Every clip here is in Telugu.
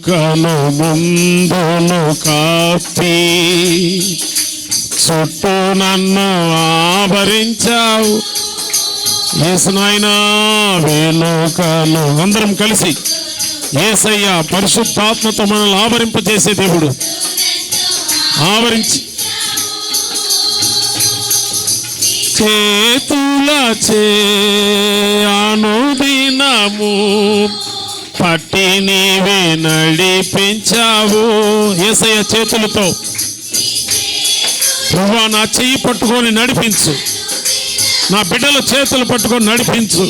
కను ముందును కాపి చుట్టూ నన్ను ఆవరించావు. యేసునాయనా వెలుకను. అందరం కలిసి యేసయ్య పరిశుద్ధాత్మతో మనల్ని ఆవరింపజేసే దేవుడు. ఆవరించి చేతులచే అనుదినము పట్టి నీవే నడిపించావు. యేసయ్య చేతులతో ప్రభువా నా చెయ్యి పట్టుకొని నడిపించు, నా బిడ్డల చేతులు పట్టుకొని నడిపించు.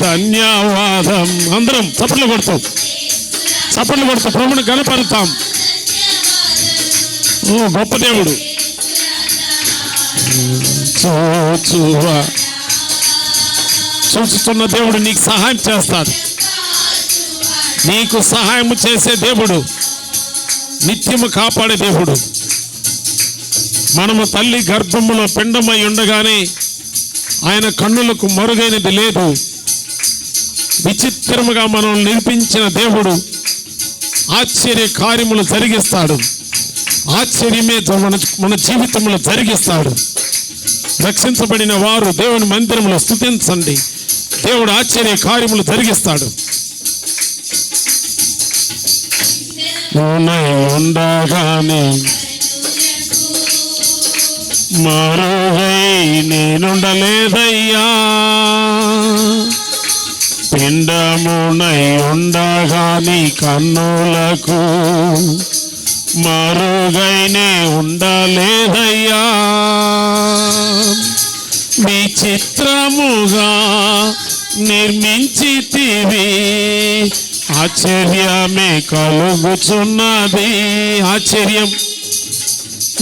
ధన్యవాదం. అందరం చప్పట్లు కొడతాం, చప్పట్లు కొడతాం, ప్రభువుని గణపరుతాం. ఓ గొప్ప దేవుడు. చూస్తున్న దేవుడు నీకు సహాయం చేస్తాడు. నీకు సహాయం చేసే దేవుడు, నిత్యము కాపాడే దేవుడు. మనము తల్లి గర్భములో పిండమై ఉండగానే ఆయన కన్నులకు మరుగైనది లేదు. విచిత్రముగా మనం నిర్మించిన దేవుడు ఆశ్చర్య కార్యములు జరిగిస్తాడు. ఆశ్చర్యమే మన జీవితంలో జరిగిస్తాడు. రక్షించబడిన వారు దేవుని మందిరంలో స్తుతించండి. దేవుడు ఆశ్చర్య కార్యములు జరిగిస్తాడు. ఉండగానే మరుగై నేనుండలేదయ్యా, పిండమునై ఉండగాని కన్నులకు మరుగైనే ఉండలేదయ్యా. విచిత్రముగా నిర్మించితివి, ఆశ్చర్యమే కలుగుచున్నది. ఆశ్చర్యం.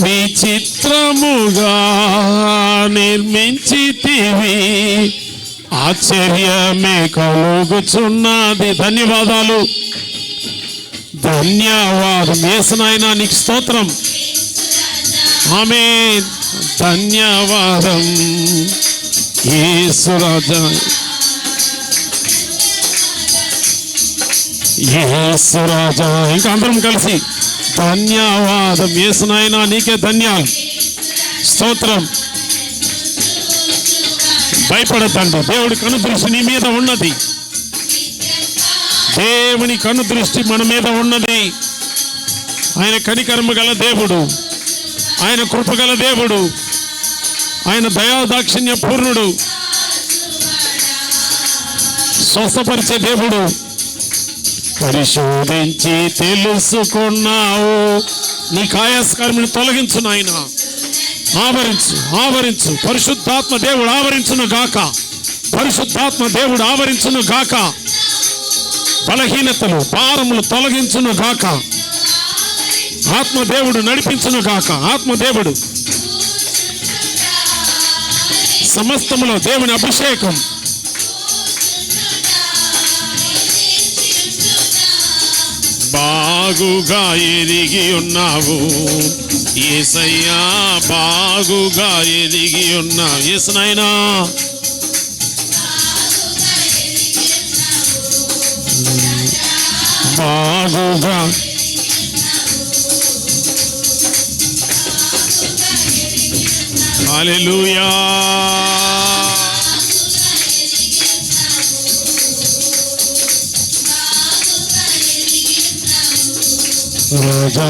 విచిత్రముగా నిర్మించితివి, ఆశ్చర్యమే కలుగుచున్నది. ధన్యవాదాలు, ధన్యవాదం. యేసునాయనా నీకు స్తోత్రం. ఆమేన్. ధన్యవాదం యేసురాజా, యేసురాజా. ఇంకా అందరం కలిసి ధన్యవాదం యేసునాయనా నీకే ధన్యాలు, స్తోత్రం. భయపడతండి, దేవుడి కనుదృష్టి నీ మీద ఉన్నది. దేవుని కనుదృష్టి మన మీద ఉన్నది. ఆయన కనికరము గల దేవుడు, ఆయన కృపగల దేవుడు, ఆయన దయాదాక్షిణ్య పూర్ణుడు, స్వస్థపరిచే దేవుడు. పరిశోధించి తెలుసుకున్నావు, నీ కాయస్కర్మిని తొలగించు నాయన. ఆవరించు, ఆవరించు. పరిశుద్ధాత్మ దేవుడు ఆవరించును గాక, పరిశుద్ధాత్మ దేవుడు ఆవరించును గాక. బలహీనతలు భారములు తొలగించును గాక. ఆత్మదేవుడు నడిపించును గాక. ఆత్మదేవుడు సమస్తములో దేవుని అభిషేకం. బాగుగా ఎరిగి ఉన్నావు యేసయ్యా, బాగుగా ఎరిగి ఉన్నావు. యేసునాయనా బాగుగా. హల్లెలూయా. రాజా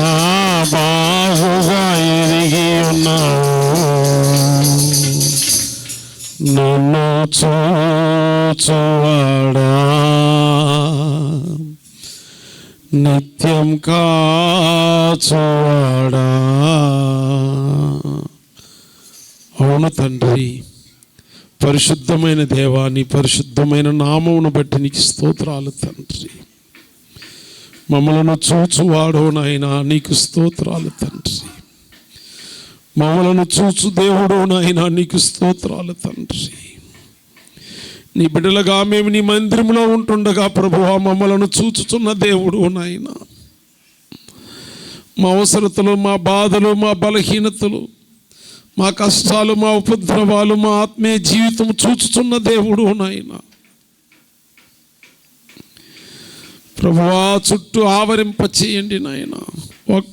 బాగుగా ఎరిగి ఉన్నావు, నన్ను చూచువాడా, నిత్యం కాచువాడా. అవును తండ్రి, పరిశుద్ధమైన దేవా, నీ పరిశుద్ధమైన నామమును బట్టి నీకు స్తోత్రాలు తండ్రి. మమ్మలను చూచువాడో నాయనా నీకు స్తోత్రాలు తండ్రి. మమ్మలను చూచు దేవుడో నాయనా నీకు స్తోత్రాలు తండ్రి. నీ బిడ్డలుగా మేము నీ మందిరంలో ఉంటుండగా ప్రభువా, మమ్మలను చూచుచున్న దేవుడు నాయనా. మా అవసరతలు, మా బాధలు, మా బలహీనతలు, మా కష్టాలు, మా ఉపద్రవాలు, మా ఆత్మీయ జీవితం చూచుచున్న దేవుడు నాయనా. ప్రభువా చుట్టూ ఆవరింప చేయండి నాయన.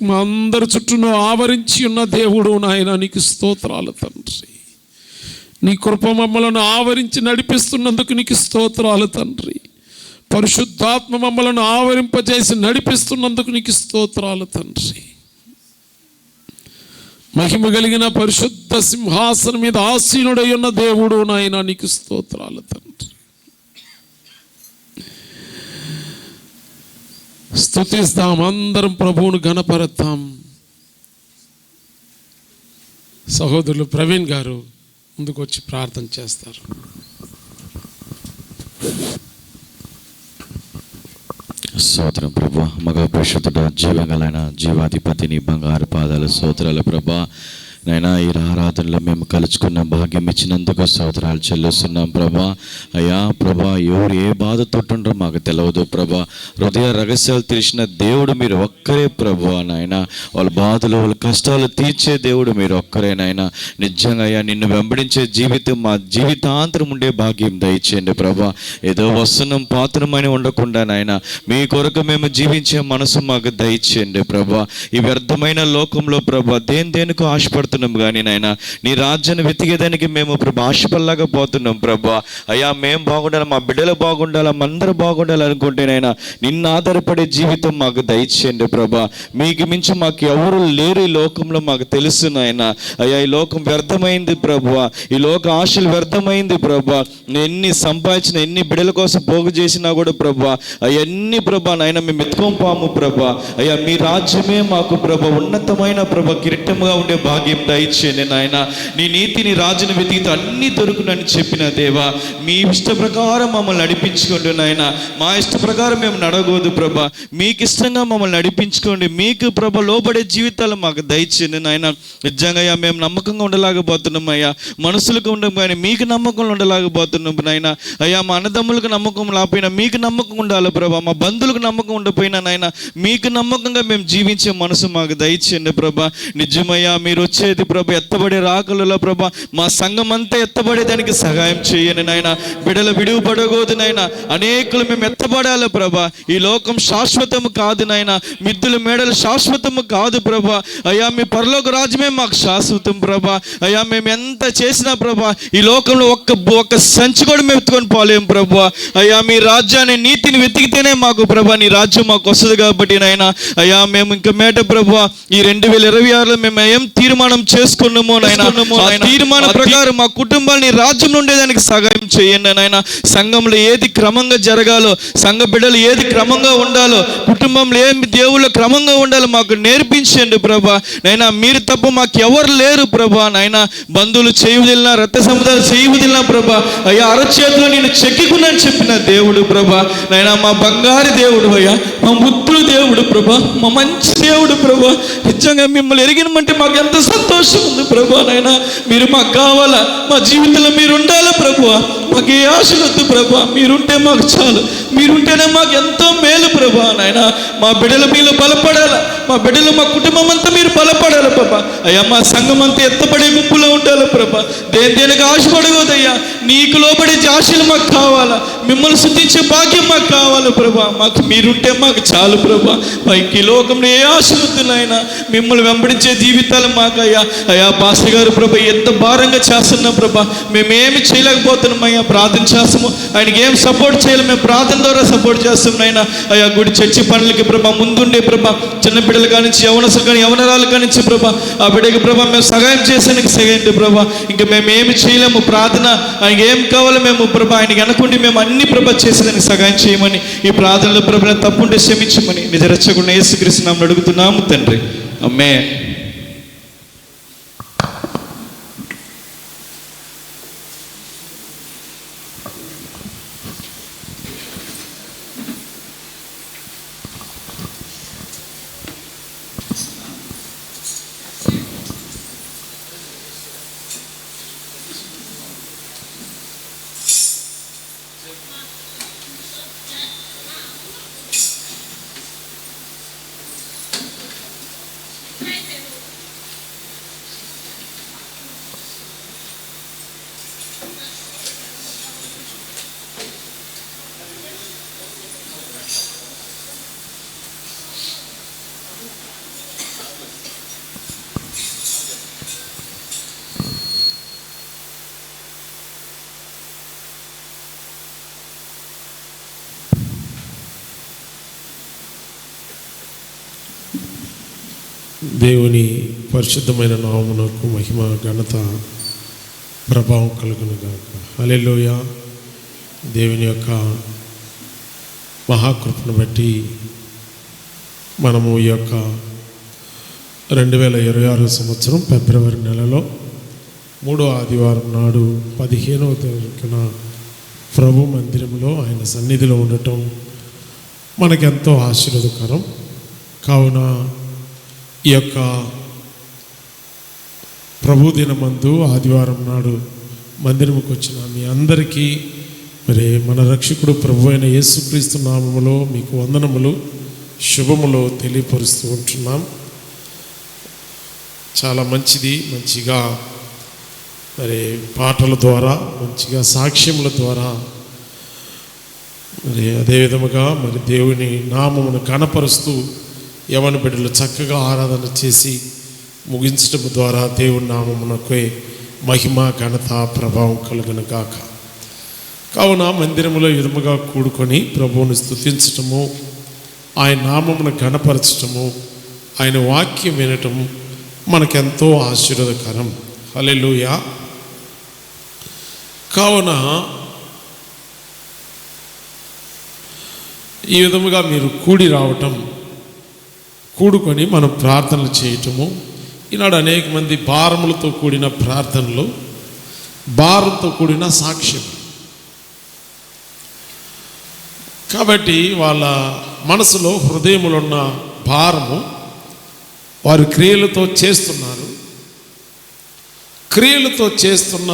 మా అందరి చుట్టూను ఆవరించి ఉన్న దేవుడు నాయన, నీకు స్తోత్రాలు తండ్రి. నీ కృప మమ్మలను ఆవరించి నడిపిస్తున్నందుకు నీకు స్తోత్రాలు తండ్రి. పరిశుద్ధాత్మ మమ్మలను ఆవరింపజేసి నడిపిస్తున్నందుకు నీకు స్తోత్రాలు తండ్రి. మహిమ కలిగిన పరిశుద్ధ సింహాసనం మీద ఆసీనుడై ఉన్న దేవుడు నాయన, నీకు స్తోత్రాలు తండ్రి. స్తుతిస్తాం, అందరం ప్రభువును ఘనపరుద్దాం. సహోదరులు ప్రవీణ్ గారు ముందుకు వచ్చి ప్రార్థన చేస్తారు. స్తోత్రం ప్రభా. మగ పరిశుద్ధుడ జీవగలైన జీవాధిపతిని బంగారు పాదాల స్తోత్రాలు ప్రభా. నైనా ఈ ఆరాధనలో మేము కలుసుకున్న భాగ్యం ఇచ్చినందుకు స్తోత్రాలు చెల్లిస్తున్నాం ప్రభా. అయ్యా ప్రభా, ఎవరు ఏ బాధతోటుండ్రో మాకు తెలియదు ప్రభా. హృదయ రహస్యాలు తెలిసిన దేవుడు మీరు ఒక్కరే ప్రభా. నాయన వాళ్ళ బాధలు వాళ్ళ కష్టాలు తీర్చే దేవుడు మీరు ఒక్కరే నాయన. నిజంగా అయ్యా నిన్ను వెంబడించే జీవితం మా జీవితాంతరం ఉండే భాగ్యం దయచేయండి ప్రభా. ఏదో వస్తున్నాం పాత్రమని ఉండకుండా నాయన, మీ కొరకు మేము జీవించే మనసు మాకు దయచేయండి ప్రభా. ఈ వ్యర్థమైన లోకంలో ప్రభా దేనికో ఆశపడుతున్నాం కానీ నాయన, నీ రాజ్యాన్ని వెతికేదానికి మేము ప్రభా ఆశపల్లాగా పోతున్నాం ప్రభా. అయ్యా మేము బాగుండాలి, మా బిడ్డలు బాగుండాలి, అందరూ బాగుండాలి అనుకుంటేనైనా నిన్ను ఆధారపడే జీవితం మాకు దయచేయండి ప్రభా. మీకు మించి మాకు ఎవరు లేరు ఈ లోకంలో మాకు తెలుసు నాయన. అయ్యా ఈ లోకం వ్యర్థమైంది ప్రభా, ఈ లోక ఆశలు వ్యర్థమైంది ప్రభా. ఎన్ని సంపాదించిన ఎన్ని బిడ్డల కోసం పోగు చేసినా కూడా ప్రభా అవన్నీ ప్రభా నాయన మేము ఎత్తుకోపాము ప్రభా. అయ్యా మీ రాజ్యమే మాకు ప్రభా ఉన్నతమైన ప్రభా కిరీటంగా ఉండే భాగ్యం దయచేయండి నాయన. నీ నీతిని రాజును వెతికితే అన్ని దొరుకునని చెప్పిన దేవా, మీ ఇష్ట ప్రకారం మమ్మల్ని నడిపించుకోండి నాయన. మా ఇష్ట ప్రకారం మేము నడవకూడదు ప్రభా, మీకు ఇష్టంగా మమ్మల్ని నడిపించుకోండి. మీకు ప్రభ లోబడే జీవితాలు మాకు దయచేయండి నాయన. నిజంగా మేము నమ్మకంగా ఉండలేకపోతున్నాం అయ్యా, మనుషులకు ఉండం కానీ మీకు నమ్మకంలో ఉండలేకపోతున్నాం నాయన. అయ్యా మా అన్నదమ్ములకు నమ్మకం లేకపోయినా మీకు నమ్మకం ఉండాలి ప్రభా. మా బంధువులకు నమ్మకం ఉండకపోయినా నాయన మీకు నమ్మకంగా మేము జీవించే మనసు మాకు దయచేయండి ప్రభా. నిజమయ్యా మీరు వచ్చేది ప్రభా ఎత్తబడే రాకలలో ప్రభా మా సంఘం అంతా ఎత్తబడేదానికి సహాయం చేయను నాయన. బిడలు విడువబడకూడదు నాయన, అనేకులు మేము ఎత్తబడాలి ప్రభా. ఈ లోకం శాశ్వతము కాదు నాయన, మిద్దుల మేడలు శాశ్వతము కాదు ప్రభా. అయ్యా మీ పరలోక రాజ్యమే మాకు శాశ్వతం ప్రభా. అయ్యా మేము ఎంత చేసినా ప్రభా ఈ లోకంలో ఒక్క సంచి కూడా మేము ఎత్తుకొని పోలేము ప్రభా. అయ్యా మీ రాజ్యాన్ని నీతిని వెతికితేనే మాకు ప్రభా నీ రాజ్యం మాకు వస్తుంది కాబట్టి నాయన. అయ్యా మేము ఇంకా మేట ప్రభా ఈ 2026లో మేము ఏం తీర్మానం చేసుకున్నామో నాయన, తీర్మాన ప్రకారం మా కుటుంబాన్ని రాజ్యం ఉండేదానికి సహాయం చేయండి నాయన. సంఘంలో ఏది క్రమంగా జరగాలో, సంఘ బిడ్డలు ఏది క్రమంగా ఉండాలో, కుటుంబంలో ఏమి దేవుళ్ళు క్రమంగా ఉండాలో మాకు నేర్పించండి ప్రభా. నైనా మీరు తప్ప మాకు ఎవరు లేరు ప్రభా. నాయన బంధువులు చేయుదిల్లా, రక్త సముదాలు చేయుదిల్లా ప్రభా. అయ్యా అరచేతిలో నేను చెక్కుకున్నాను చెప్పిన దేవుడు ప్రభా. నైనా మా బంగారు దేవుడు అయ్యా, మా ముద్దులు దేవుడు ప్రభా, మా మంచి దేవుడు ప్రభా. నిజంగా మిమ్మల్ని ఎరిగినమంటే మాకు ఎంత సంతోషం ఉంది ప్రభా. నాయన మీరు మాకు కావాలా, మా జీవితంలో మీరు ఉండాలా ప్రభా. మాకు ఏ ఆశలు వద్దు ప్రభా, మీరుంటే మాకు చాలు, మీరుంటేనే మాకు ఎంతో మేలు ప్రభా. నాయన మా బిడ్డలు మీలో బలపడాలా, మా బిడ్డలు మా కుటుంబం అంతా మీరు బలపడాలి ప్రభా. అయ్యా మా సంఘం అంతా ఎత్తపడే గుంపులో ఉండాలి ప్రభా. దేనికి ఆశపడకూడదయ్యా, నీకు లోబడే ఆశలు మాకు కావాలా, మిమ్మల్ని శుద్ధించే భాగ్యం మాకు కావాలి ప్రభా. మాకు మీరుంటే మాకు చాలు ప్రభా. పైకి లోకంలో ఏ ఆశలు వద్దు నాయన, మిమ్మల్ని వెంబడించే జీవితాలు మాకు అయ్యా. అయ్యా పాస్టర్ గారు ప్రభా ఎంత భారంగా చేస్తున్నాం ప్రభా, మేమేమి చేయలేకపోతున్నాం అయ్యా. ప్రార్థన చేస్తాము, ఆయనకి ఏం సపోర్ట్ చేయాలి మేము ప్రార్థన ద్వారా సపోర్ట్ చేస్తాం నాయన. అయ్యా గుడి చర్చి పనులకి ప్రభా ముందుండే ప్రభా, చిన్న బిడ్డలు కానించి యవనసులు కానీ యవనరాలు కానించి ప్రభా ఆ బిడ్డకి ప్రభా మేము సహాయం చేసేందుకు సహాయండి ప్రభా. ఇంకా మేము ఏమి చేయలేము, ప్రార్థన ఆయనకి ఏం కావాలో మేము ప్రభా ఆయనకి అనుకుంటే మేము అన్ని ప్రభా చేసేదానికి సహాయం చేయమని, ఈ ప్రార్థనలో ప్రభా తప్పుంటే క్షమించమని నిజ రక్షకుడు యేసుక్రీస్తు నామమున అడుగుతున్నాము తండ్రి, ఆమేన్. Right. దేవుని పరిశుద్ధమైన నామమునకు మహిమ ఘనత ప్రభావం కలుగును గాక. హల్లెలూయా. దేవుని యొక్క మహాకృపను బట్టి మనము ఈ యొక్క 2026 సంవత్సరం ఫిబ్రవరి నెలలో 3వ ఆదివారం నాడు 15వ తారీఖున ప్రభు మందిరంలో ఆయన సన్నిధిలో ఉండటం మనకెంతో ఆశీర్వాదకరం. కావున ఈ యొక్క ప్రభు దినమందు ఆదివారం నాడు మందిరంకి వచ్చిన మీ అందరికీ మరి మన రక్షకుడు ప్రభు అయిన యేసుక్రీస్తు నామములో మీకు వందనములు, శుభములు తెలియపరుస్తూ ఉంటున్నాం. చాలా మంచిగా మరి పాటల ద్వారా, మంచిగా సాక్ష్యముల ద్వారా, మరి అదేవిధముగా మరి దేవుని నామమును కనపరుస్తూ యవన బిడ్డలు చక్కగా ఆరాధన చేసి ముగించడం ద్వారా దేవుని నామమునకే మహిమ ఘనత ప్రభావం కలుగును గాక. కావున మందిరములో విధముగా కూడుకొని ప్రభువుని స్తుతించటము, ఆయన నామమును ఘనపరచటము, ఆయన వాక్యం వినటం మనకెంతో ఆశీర్వాదకరం. హల్లెలూయా. కావున ఈ విధముగా మీరు కూడి రావటం, కూడుకొని మనం ప్రార్థనలు చేయటము. ఈనాడు అనేక మంది భారములతో కూడిన ప్రార్థనలు, భారంతో కూడిన సాక్ష్యం. కాబట్టి వాళ్ళ మనసులో హృదయములో ఉన్న భారము వారి క్రియలతో చేస్తున్నారు. క్రియలతో చేస్తున్న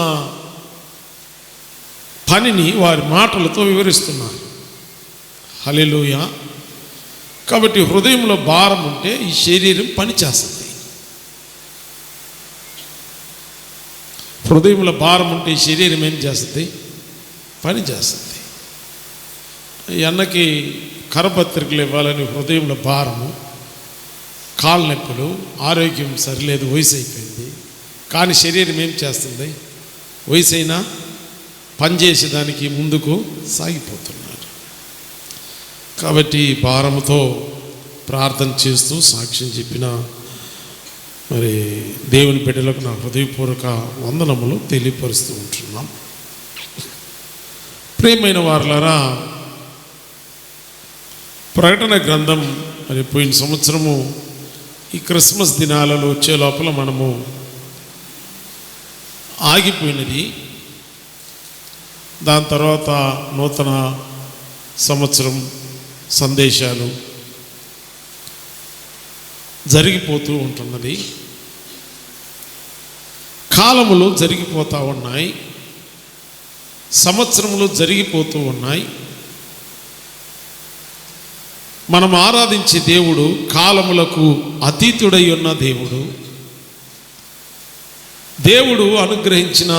పనిని వారి మాటలతో వివరిస్తున్నారు. హల్లెలూయా. కాబట్టి హృదయంలో భారం ఉంటే ఈ శరీరం పని చేస్తుంది. హృదయంలో భారం ఉంటే ఈ శరీరం ఏం చేస్తుంది? పని చేస్తుంది. ఈ అన్నకి కరపత్రికలు ఇవ్వాలని హృదయంలో భారము, కాళ్ళ నొప్పులు, ఆరోగ్యం సరిలేదు, వయసు అయిపోయింది. కానీ శరీరం ఏం చేస్తుంది? వయసు అయినా పనిచేసేదానికి ముందుకు సాగిపోతున్నారు. కాబట్టి భారముతో ప్రార్థన చేస్తూ సాక్ష్యం చెప్పిన మరి దేవుని బిడ్డలకు నా హృదయపూర్వక వందనములు తెలియపరుస్తూ ఉంటున్నాం. ప్రియమైన వారలారా, ప్రకటన గ్రంథం మరి పోయిన సంవత్సరము ఈ క్రిస్మస్ దినాలలో వచ్చే లోపల మనము ఆగిపోయినది. దాని తర్వాత నూతన సంవత్సరం సందేశాలు జరిగిపోతూ ఉంటున్నది. కాలములు జరిగిపోతూ ఉన్నాయి, సంవత్సరములు జరిగిపోతూ ఉన్నాయి. మనం ఆరాధించే దేవుడు కాలములకు అతీతుడై ఉన్న దేవుడు. దేవుడు అనుగ్రహించిన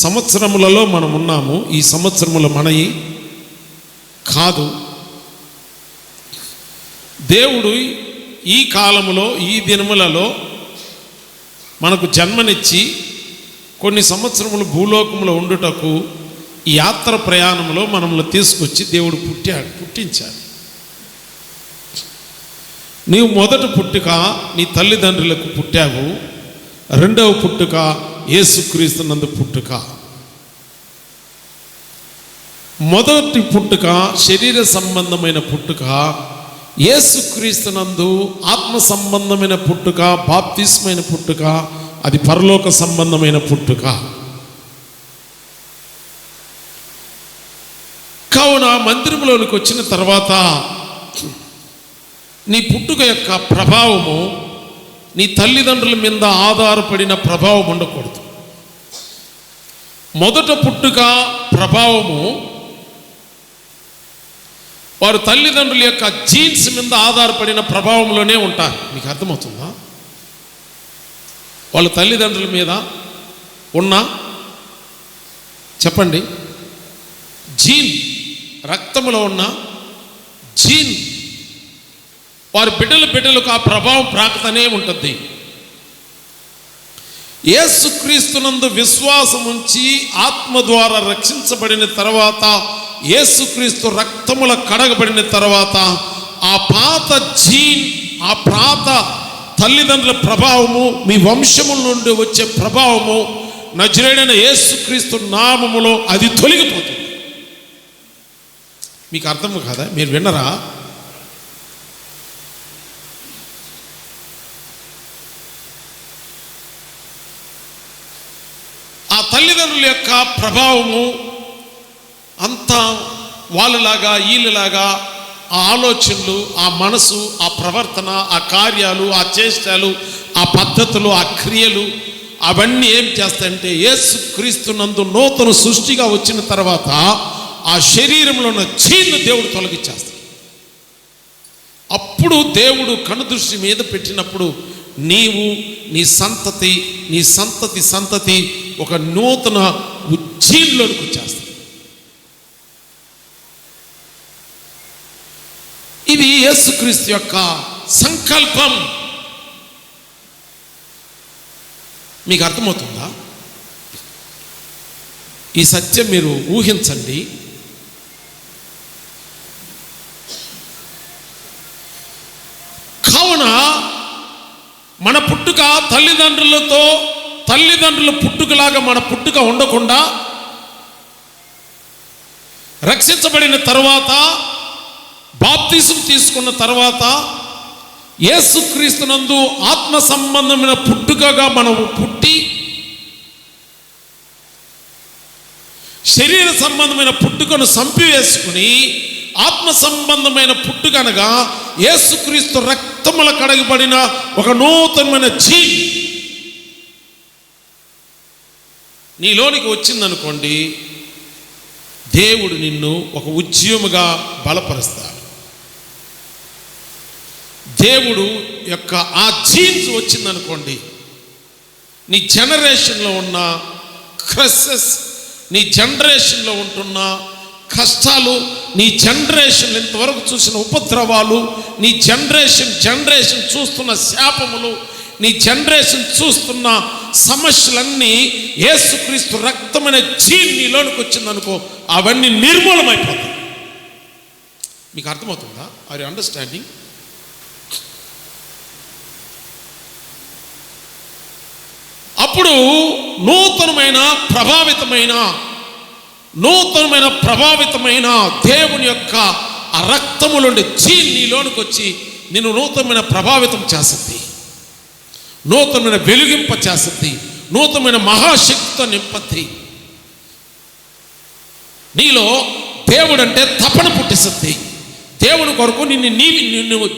సంవత్సరములలో మనం ఉన్నాము. ఈ సంవత్సరములు మనయి కాదు. దేవుడు ఈ కాలములో, ఈ దినములలో మనకు జన్మనిచ్చి కొన్ని సంవత్సరములు భూలోకంలో ఉండుటకు ఈ యాత్ర ప్రయాణంలో మనల్ని తీసుకొచ్చి దేవుడు పుట్టించాడు. నీవు మొదటి పుట్టుక నీ తల్లిదండ్రులకు పుట్టావు. రెండవ పుట్టుక యేసుక్రీస్తునందు పుట్టుక. మొదటి పుట్టుక శరీర సంబంధమైన పుట్టుక, యేసుక్రీస్తునందు ఆత్మ సంబంధమైన పుట్టుక, బాప్తిస్మైన పుట్టుక, అది పరలోక సంబంధమైన పుట్టుక. కావున మందిరంలోనికి వచ్చిన తర్వాత నీ పుట్టుక యొక్క ప్రభావము నీ తల్లిదండ్రుల మీద ఆధారపడిన ప్రభావం ఉండకూడదు. మొదట పుట్టుక ప్రభావము వారు తల్లిదండ్రుల యొక్క జీన్స్ మీద ఆధారపడిన ప్రభావంలోనే ఉంటారు. మీకు అర్థమవుతుందా? వాళ్ళ తల్లిదండ్రుల మీద ఉన్న చెప్పండి జీన్, రక్తములో ఉన్న జీన్ వారి బిడ్డలకు ఆ ప్రభావం ప్రాకుతనే ఉంటుంది. యేసుక్రీస్తునందు విశ్వాసం ఉంచి ఆత్మ ద్వారా రక్షించబడిన తర్వాత, యేసుక్రీస్తు రక్తముల కడగబడిన తర్వాత ఆ పాత జీన్, ఆ పాత తల్లిదండ్రుల ప్రభావము, మీ వంశముల నుండి వచ్చే ప్రభావము నజరేయుడైన యేసుక్రీస్తు నామములో అది తొలగిపోతుంది. మీకు అర్థం కాదా? మీరు విన్నరా? ఆ తల్లిదండ్రుల యొక్క ప్రభావము అంతా వాళ్ళలాగా వీళ్ళలాగా ఆ ఆలోచనలు, ఆ మనసు, ఆ ప్రవర్తన, ఆ కార్యాలు, ఆ చేష్టాలు, ఆ పద్ధతులు, ఆ క్రియలు అవన్నీ ఏం చేస్తాయంటే యేసుక్రీస్తునందు నూతన సృష్టిగా వచ్చిన తర్వాత ఆ శరీరంలో ఉన్న జీన్ను దేవుడు తొలగించేస్తాడు. అప్పుడు దేవుడు కనుదృష్టి మీద పెట్టినప్పుడు నీవు, నీ సంతతి సంతతి ఒక నూతన జీన్లోనికి వచ్చేస్తాడు. ఇది యేసుక్రీస్తు యొక్క సంకల్పం. మీకు అర్థమవుతుందా? ఈ సత్యం మీరు ఊహించండి. కావున మన పుట్టుక తల్లిదండ్రుల పుట్టుకలాగా మన పుట్టుక ఉండకుండా రక్షించబడిన తర్వాత, బాప్తిసం తీసుకున్న తర్వాత యేసుక్రీస్తునందు ఆత్మ సంబంధమైన పుట్టుకగా మనము పుట్టి శరీర సంబంధమైన పుట్టుకను చంపివేసుకుని ఆత్మ సంబంధమైన పుట్టుకనగా యేసుక్రీస్తు రక్తముల కడగబడిన ఒక నూతనమైన జీన్ నీలోనికి వచ్చిందనుకోండి, దేవుడు నిన్ను ఒక ఉద్యమగా బలపరుస్తాడు. దేవుడు యొక్క ఆ జీన్స్ వచ్చిందనుకోండి, నీ జనరేషన్లో ఉన్న క్రసెస్, నీ జనరేషన్లో ఉంటున్న కష్టాలు, నీ జనరేషన్ ఇంతవరకు చూసిన ఉపద్రవాలు, నీ జనరేషన్ చూస్తున్న శాపములు, నీ జనరేషన్ చూస్తున్న సమస్యలన్నీ యేసుక్రీస్తు రక్తమైన జీన్ నీలోనికి వచ్చిందనుకో, అవన్నీ నిర్మూలమైపోతాయి. మీకు అర్థమవుతుందా? Are you understanding? అప్పుడు నూతనమైన ప్రభావితమైన దేవుని యొక్క ఆ రక్తములోని జీన్ నీలోనికి వచ్చి నిన్ను నూతనమైన ప్రభావితం చేస్తుంది, నూతనమైన వెలుగింప చేస్తుంది, నూతనమైన మహాశక్తితో నింపద్ది. నీలో దేవుడు అంటే తపన పుట్టిస్తుంది. దేవుని కొరకు నిన్ను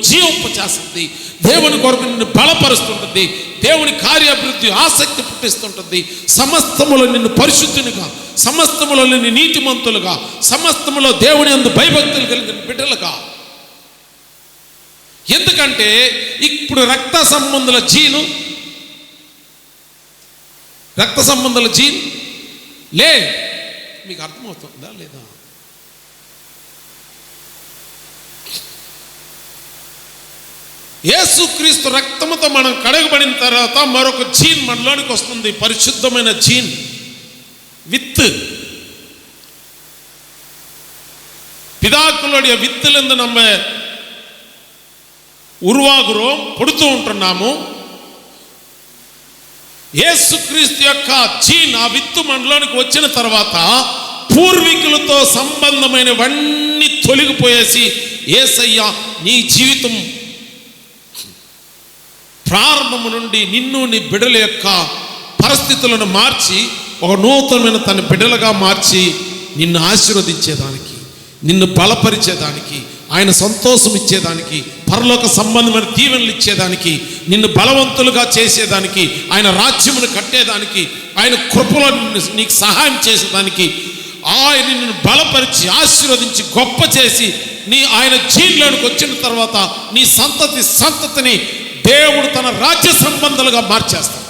జీవింప చేస్తుంది. దేవుని కొరకు నిన్ను బలపరుస్తుంటుంది. దేవుని కార్యాభివృద్ధి ఆసక్తి పుట్టిస్తుంటుంది. సమస్తములో నిన్ను పరిశుద్ధునిగా, సమస్తములో నిన్ను నీతిమంతులుగా, సమస్తములో దేవుని యందు భయభక్తులు కలిగిన బిడ్డలుగా. ఎందుకంటే ఇప్పుడు రక్త సంబంధుల జీన్ లే. మీకు అర్థమవుతుందా లేదా? యేసుక్రీస్తు రక్తముతో మనం కడగబడిన తర్వాత మరొక జీన్ మనలోనికి వస్తుంది, పరిశుద్ధమైన జీన్. విత్ பிதாக்களுடைய வித்திலிருந்து நம்ம உருவாகிறோம், పుడుతూ ఉంటున్నాము. యేసుక్రీస్తు యొక్క జీన్, ఆ విత్తు మనలోనికి వచ్చిన తర్వాత పూర్వీకులతో సంబంధమైనవన్నీ తొలగిపోయేసి యేసయ్య నీ జీవితం ప్రారంభము నుండి నిన్ను, నీ బిడ్డల యొక్క పరిస్థితులను మార్చి ఒక నూతనమైన తన బిడ్డలుగా మార్చి నిన్ను ఆశీర్వదించేదానికి, నిన్ను బలపరిచేదానికి, ఆయన సంతోషం ఇచ్చేదానికి, పరలోక సంబంధమైన దీవెనలు ఇచ్చేదానికి, నిన్ను బలవంతులుగా చేసేదానికి, ఆయన రాజ్యమును కట్టేదానికి, ఆయన కృపలో నీకు సహాయం చేసేదానికి, ఆయన నిన్ను బలపరిచి ఆశీర్వదించి గొప్ప చేసి ఆయన జీన్లోనికి వచ్చిన తర్వాత నీ సంతతిని దేవుడు తన రాజ్య సంబంధాలుగా మార్చేస్తాడు.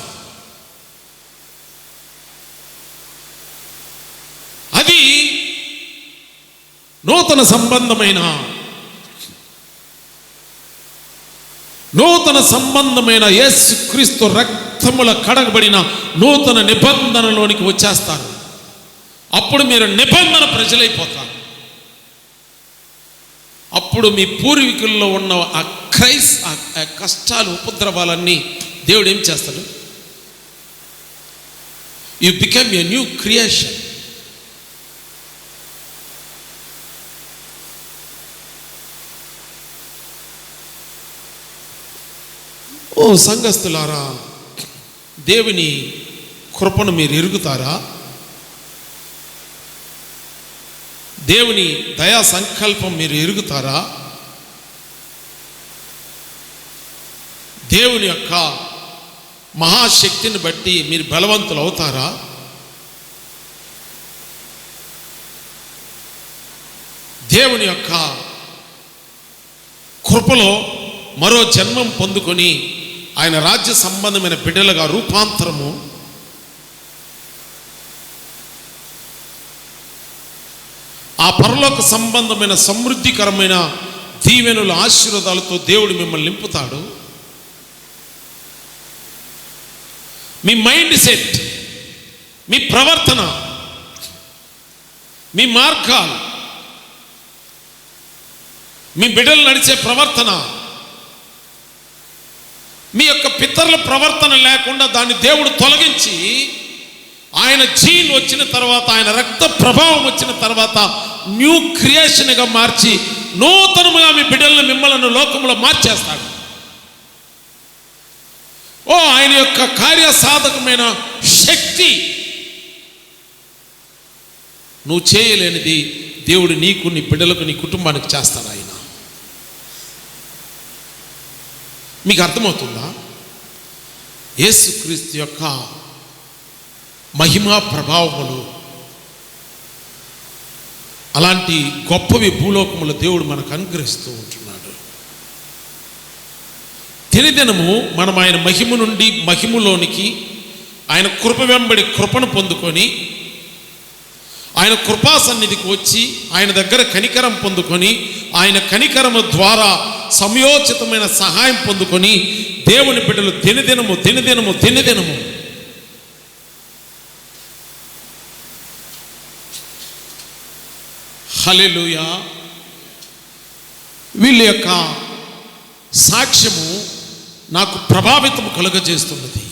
అది నూతన సంబంధమైన యేసుక్రీస్తు రక్తముల కడగబడిన నూతన నిబంధనలోనికి వచ్చేస్తారు. అప్పుడు మీరు నిబంధన ప్రజలైపోతారు. అప్పుడు మీ పూర్వీకుల్లో ఉన్న ఆ ఆ కష్టాలు ఉపద్రవాలన్నీ దేవుడు ఏం చేస్తాడు? You become a new creation. ఓ సంఘస్థులారా, దేవుని కృపను మీరు ఎరుగుతారా? దేవుని దయా సంకల్పం మీరు ఎరుగుతారా? దేవుని యొక్క మహాశక్తిని బట్టి మీరు బలవంతులు అవుతారా? దేవుని యొక్క కృపలో మరో జన్మం పొందుకొని ఆయన రాజ్య సంబంధమైన బిడ్డలుగా రూపాంతరము ఆ పరలోక సంబంధమైన సమృద్ధికరమైన దీవెనుల ఆశీర్వాదాలతో దేవుడు మిమ్మల్ని నింపుతాడు. మీ మైండ్ సెట్, మీ ప్రవర్తన, మీ మార్గాలు, మీ బిడ్డలు నడిచే ప్రవర్తన, మీ యొక్క పితరుల ప్రవర్తన లేకుండా దాన్ని దేవుడు తొలగించి ఆయన జీన్ వచ్చిన తర్వాత, ఆయన రక్త ప్రభావం వచ్చిన తర్వాత న్యూ క్రియేషన్గా మార్చి నూతనముగా మీ బిడ్డలను మిమ్మల్ని లోకంలో మార్చేస్తాడు. ఓ ఆయన యొక్క కార్యసాధకమైన శక్తి నువ్వు చేయలేనిది దేవుడు నీకు, నీ బిడ్డలకు, నీ కుటుంబానికి చేస్తాడు. ఆయన మీకు అర్థమవుతుందా? యేసుక్రీస్తు యొక్క మహిమా ప్రభావములు అలాంటి గొప్పవి భూలోకములు దేవుడు మనకు అనుగ్రహిస్తూ ఉంటున్నాడు. దినదినము మనం ఆయన మహిమ నుండి మహిమలోనికి, ఆయన కృప వెంబడి కృపను పొందుకొని, ఆయన కృపా సన్నిధికి వచ్చి ఆయన దగ్గర కనికరం పొందుకొని, ఆయన కనికరము ద్వారా సమయోచితమైన సహాయం పొందుకొని దేవుని బిడ్డలు దినదినము హల్లెలూయా వీళ్ళ యొక్క సాక్ష్యము నాకు ప్రభావితం కలుగజేస్తున్నది.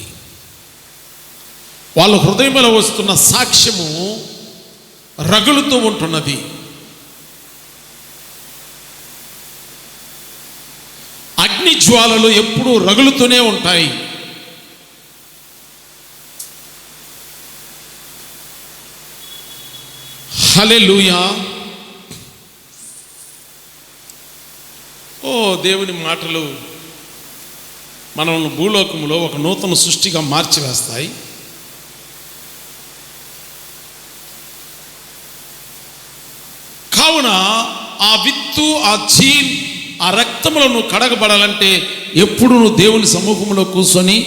వాళ్ళ హృదయంలో వస్తున్న సాక్ష్యము రగులుతూ ఉంటున్నది. అగ్ని జ్వాలలు ఎప్పుడూ రగులుతూనే ఉంటాయి. హల్లెలూయా. ఓ దేవుని మాటలు మనల్ని భూలోకంలో ఒక నూతన సృష్టిగా మార్చివేస్తాయి. కావున ఆ విత్తు, ఆ జీన్, ఆ రక్తములో నువ్వు కడగబడాలంటే ఎప్పుడు నువ్వు దేవుని సమూహంలో కూర్చొని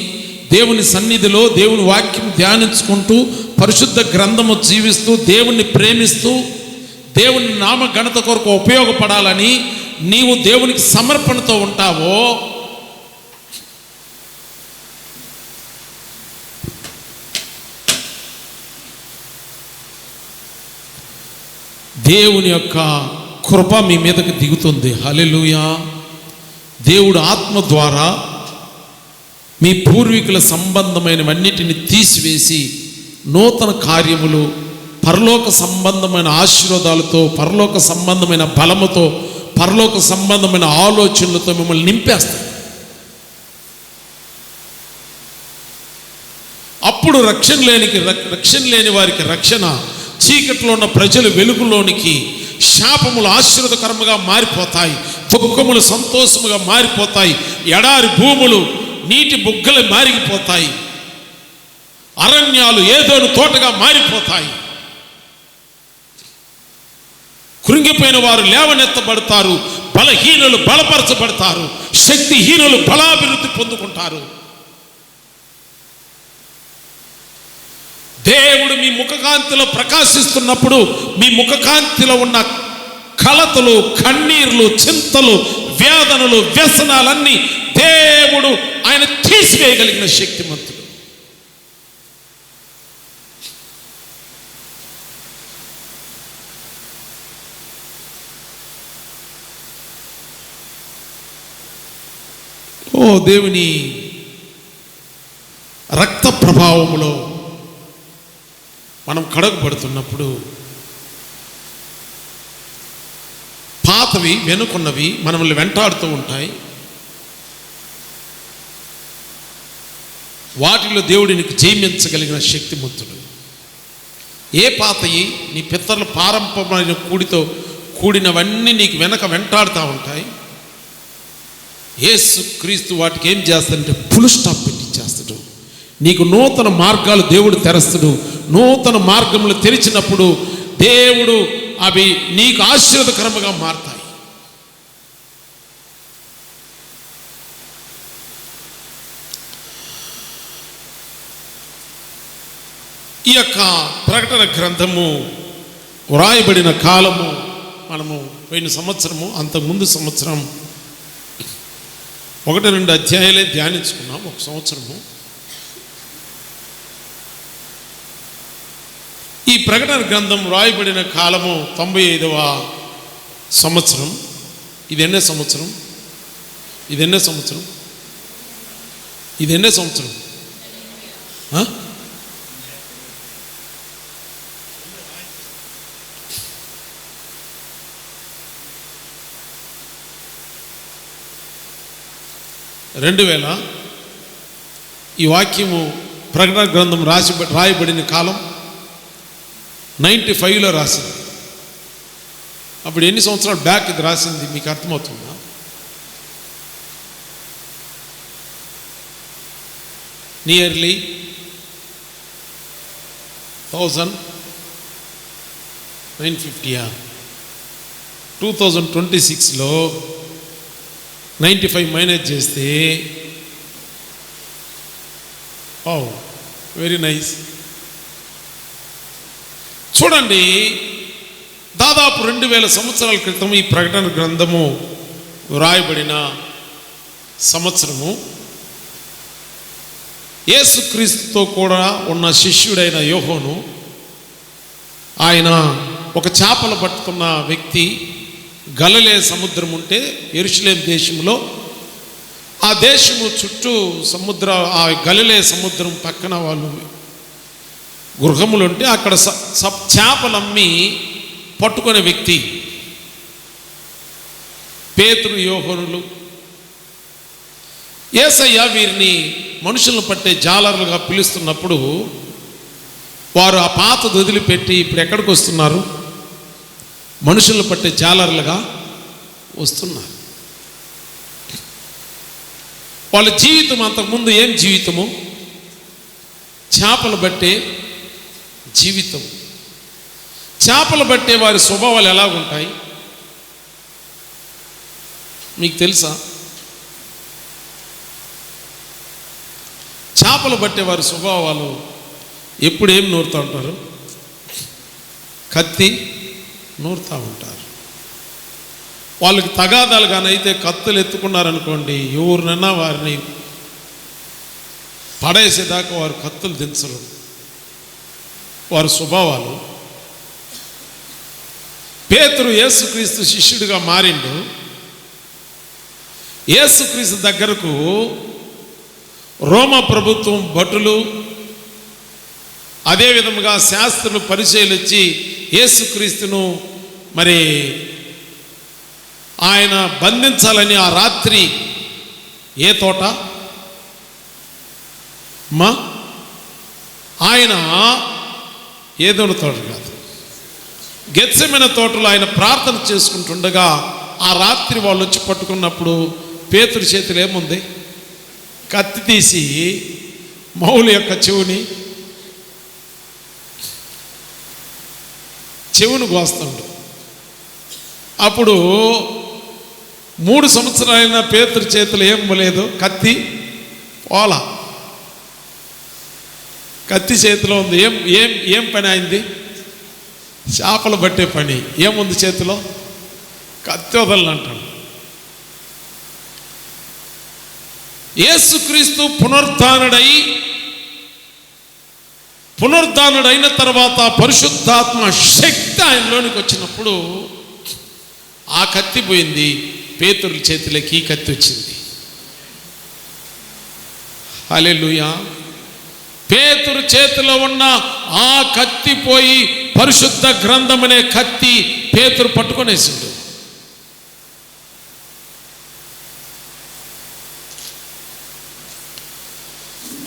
దేవుని సన్నిధిలో దేవుని వాక్యం ధ్యానించుకుంటూ పరిశుద్ధ గ్రంథము జీవిస్తూ దేవుణ్ణి ప్రేమిస్తూ దేవుని నామ ఘనత కొరకు ఉపయోగపడాలని నీవు దేవునికి సమర్పణతో ఉంటావో దేవుని యొక్క కృప మీ మీదకి దిగుతుంది. హల్లెలూయా. దేవుడు ఆత్మ ద్వారా మీ పూర్వీకుల సంబంధమైనవన్నిటిని తీసివేసి నూతన కార్యములు, పరలోక సంబంధమైన ఆశీర్వాదాలతో, పరలోక సంబంధమైన బలముతో, పరలోక సంబంధమైన ఆలోచనలతో మిమ్మల్ని నింపేస్తాడు. అప్పుడు రక్షణ లేని వారికి రక్షణ, చీకట్లో ఉన్న ప్రజలు వెలుగులోనికి, శాపములు ఆశీర్వాదకరముగా మారిపోతాయి, దుఃఖములు సంతోషముగా మారిపోతాయి, ఎడారి భూములు నీటి బుగ్గలు మారిపోతాయి, అరణ్యాలు ఏదోను తోటగా మారిపోతాయి. కృంగిపోయిన వారు లేవనెత్తబడతారు, బలహీనులు బలపరచబడతారు, శక్తిహీనులు బలాభివృద్ధి పొందుకుంటారు. దేవుడు మీ ముఖకాంతిలో ప్రకాశిస్తున్నప్పుడు మీ ముఖకాంతిలో ఉన్న కలతలు, కన్నీర్లు, చింతలు, వేదనలు, వ్యసనాలన్నీ దేవుడు ఆయన తీసివేయగలిగిన శక్తిమంతుడు. దేవుని రక్త ప్రభావములో మనం కడగబడుతున్నప్పుడు పాతవి వెనుకున్నవి మనల్ని వెంటాడుతూ ఉంటాయి. వాటిలో దేవుడు నీకు జయించగలిగిన శక్తిమంతుడు. ఏ పాతయి నీ పితరుల పారంపర్యమైన కూడినవన్నీ నీకు వెనక వెంటాడుతూ ఉంటాయి. యేసు క్రీస్తు వాటికి ఏం చేస్తాడంటే ఫుల్ స్టాప్ పెట్టించేస్తాడు. నీకు నూతన మార్గాలు దేవుడు తెరస్తాడు. నూతన మార్గములు తెరిచినప్పుడు దేవుడు అవి నీకు ఆశీర్వాదకరముగా మారతాయి. ఈ యొక్క ప్రకటన గ్రంథము వ్రాయబడిన కాలము మనము పోయిన సంవత్సరము అంతకుముందు సంవత్సరం 1-2 అధ్యాయాలే ధ్యానించుకున్నాం. ఒక సంవత్సరము ఈ ప్రకటన గ్రంథం వ్రాయబడిన కాలము 95వ సంవత్సరం. ఇది ఎన్నో సంవత్సరం? ఇది ఎన్నో సంవత్సరం? ఇది ఎన్నో సంవత్సరం? ఈ వాక్యము ప్రకటన గ్రంథం రాయబడిన కాలం 95లో రాసింది. అప్పుడు ఎన్ని సంవత్సరాలు బ్యాక్ ఇది రాసింది మీకు అర్థమవుతుందా? నియర్లీ 1950. 2026లో 95 మైనస్ చేస్తే వెరీ నైస్. చూడండి, దాదాపు 2000 సంవత్సరాల క్రితం ఈ ప్రకటన గ్రంథము వ్రాయబడిన సంవత్సరము. యేసుక్రీస్తుతో కూడా ఉన్న శిష్యుడైన యోహోను, ఆయన ఒక చేపలు పట్టుకున్న వ్యక్తి. గలిలయ సముద్రం ఉంటే యెరూషలేం దేశంలో, ఆ దేశము చుట్టూ ఆ గలిలయ సముద్రం పక్కన వాళ్ళు గృహములు ఉంటే అక్కడ చేపలు అమ్మి పట్టుకునే వ్యక్తి పేతురు, యోహోనులు. యేసయ్య వీరిని మనుషులను పట్టే జాలర్లుగా పిలుస్తున్నప్పుడు వారు ఆ పాతది వదిలిపెట్టి ఇప్పుడు ఎక్కడికి వస్తున్నారు? మనుషులను పట్టే జాలర్లుగా వస్తున్నారు. వాళ్ళ జీవితం అంతకుముందు ఏం జీవితము? చేపలు బట్టే జీవితం. చేపలు బట్టే వారి స్వభావాలు ఎలాగుంటాయి మీకు తెలుసా? చేపలు బట్టే వారి స్వభావాలు ఎప్పుడు ఏం నూరుతూ ఉంటారు? కత్తి నూరుతూ ఉంటారు. వాళ్ళకి తగాదాలుగానైతే కత్తులు ఎత్తుకున్నారనుకోండి, ఎవరినైనా వారిని పడేసేదాకా వారు కత్తులు దించరు. వారి స్వభావాలు. పేతురు యేసుక్రీస్తు శిష్యుడిగా మారిండు. యేసుక్రీస్తు దగ్గరకు రోమా ప్రభుత్వం భటులు, అదేవిధంగా శాస్త్రులు, పరిచయులు వచ్చి యేసుక్రీస్తును మరి ఆయన బంధించాలని ఆ రాత్రి ఏ తోట ఆయన ఏదో తోట కాదు, గెత్సెమనే తోటలో ఆయన ప్రార్థన చేసుకుంటుండగా ఆ రాత్రి వాళ్ళు వచ్చి పట్టుకున్నప్పుడు పేతురు చేతిలో ఏముంది? కత్తి తీసి మౌలు యొక్క చెవును కోస్తాడు. అప్పుడు 3 సంవత్సరాలైన పేతురు చేతులు ఏం లేదు, కత్తి పోలా. కత్తి చేతిలో ఉంది. ఏం పని అయింది? చేపలు పట్టే పని. ఏముంది చేతిలో? కత్తి వదలనంటాడు. యేసుక్రీస్తు పునరుద్ధానుడైన తర్వాత పరిశుద్ధాత్మ శక్తి ఆయనలోనికి వచ్చినప్పుడు ఆ కత్తి పోయింది. పేతురు చేతిలోకి ఈ కత్తి వచ్చింది. హల్లెలూయా. పేతురు చేతిలో ఉన్న ఆ కత్తి పోయి పరిశుద్ధ గ్రంథం అనే కత్తి పేతురు పట్టుకొనేసిండు.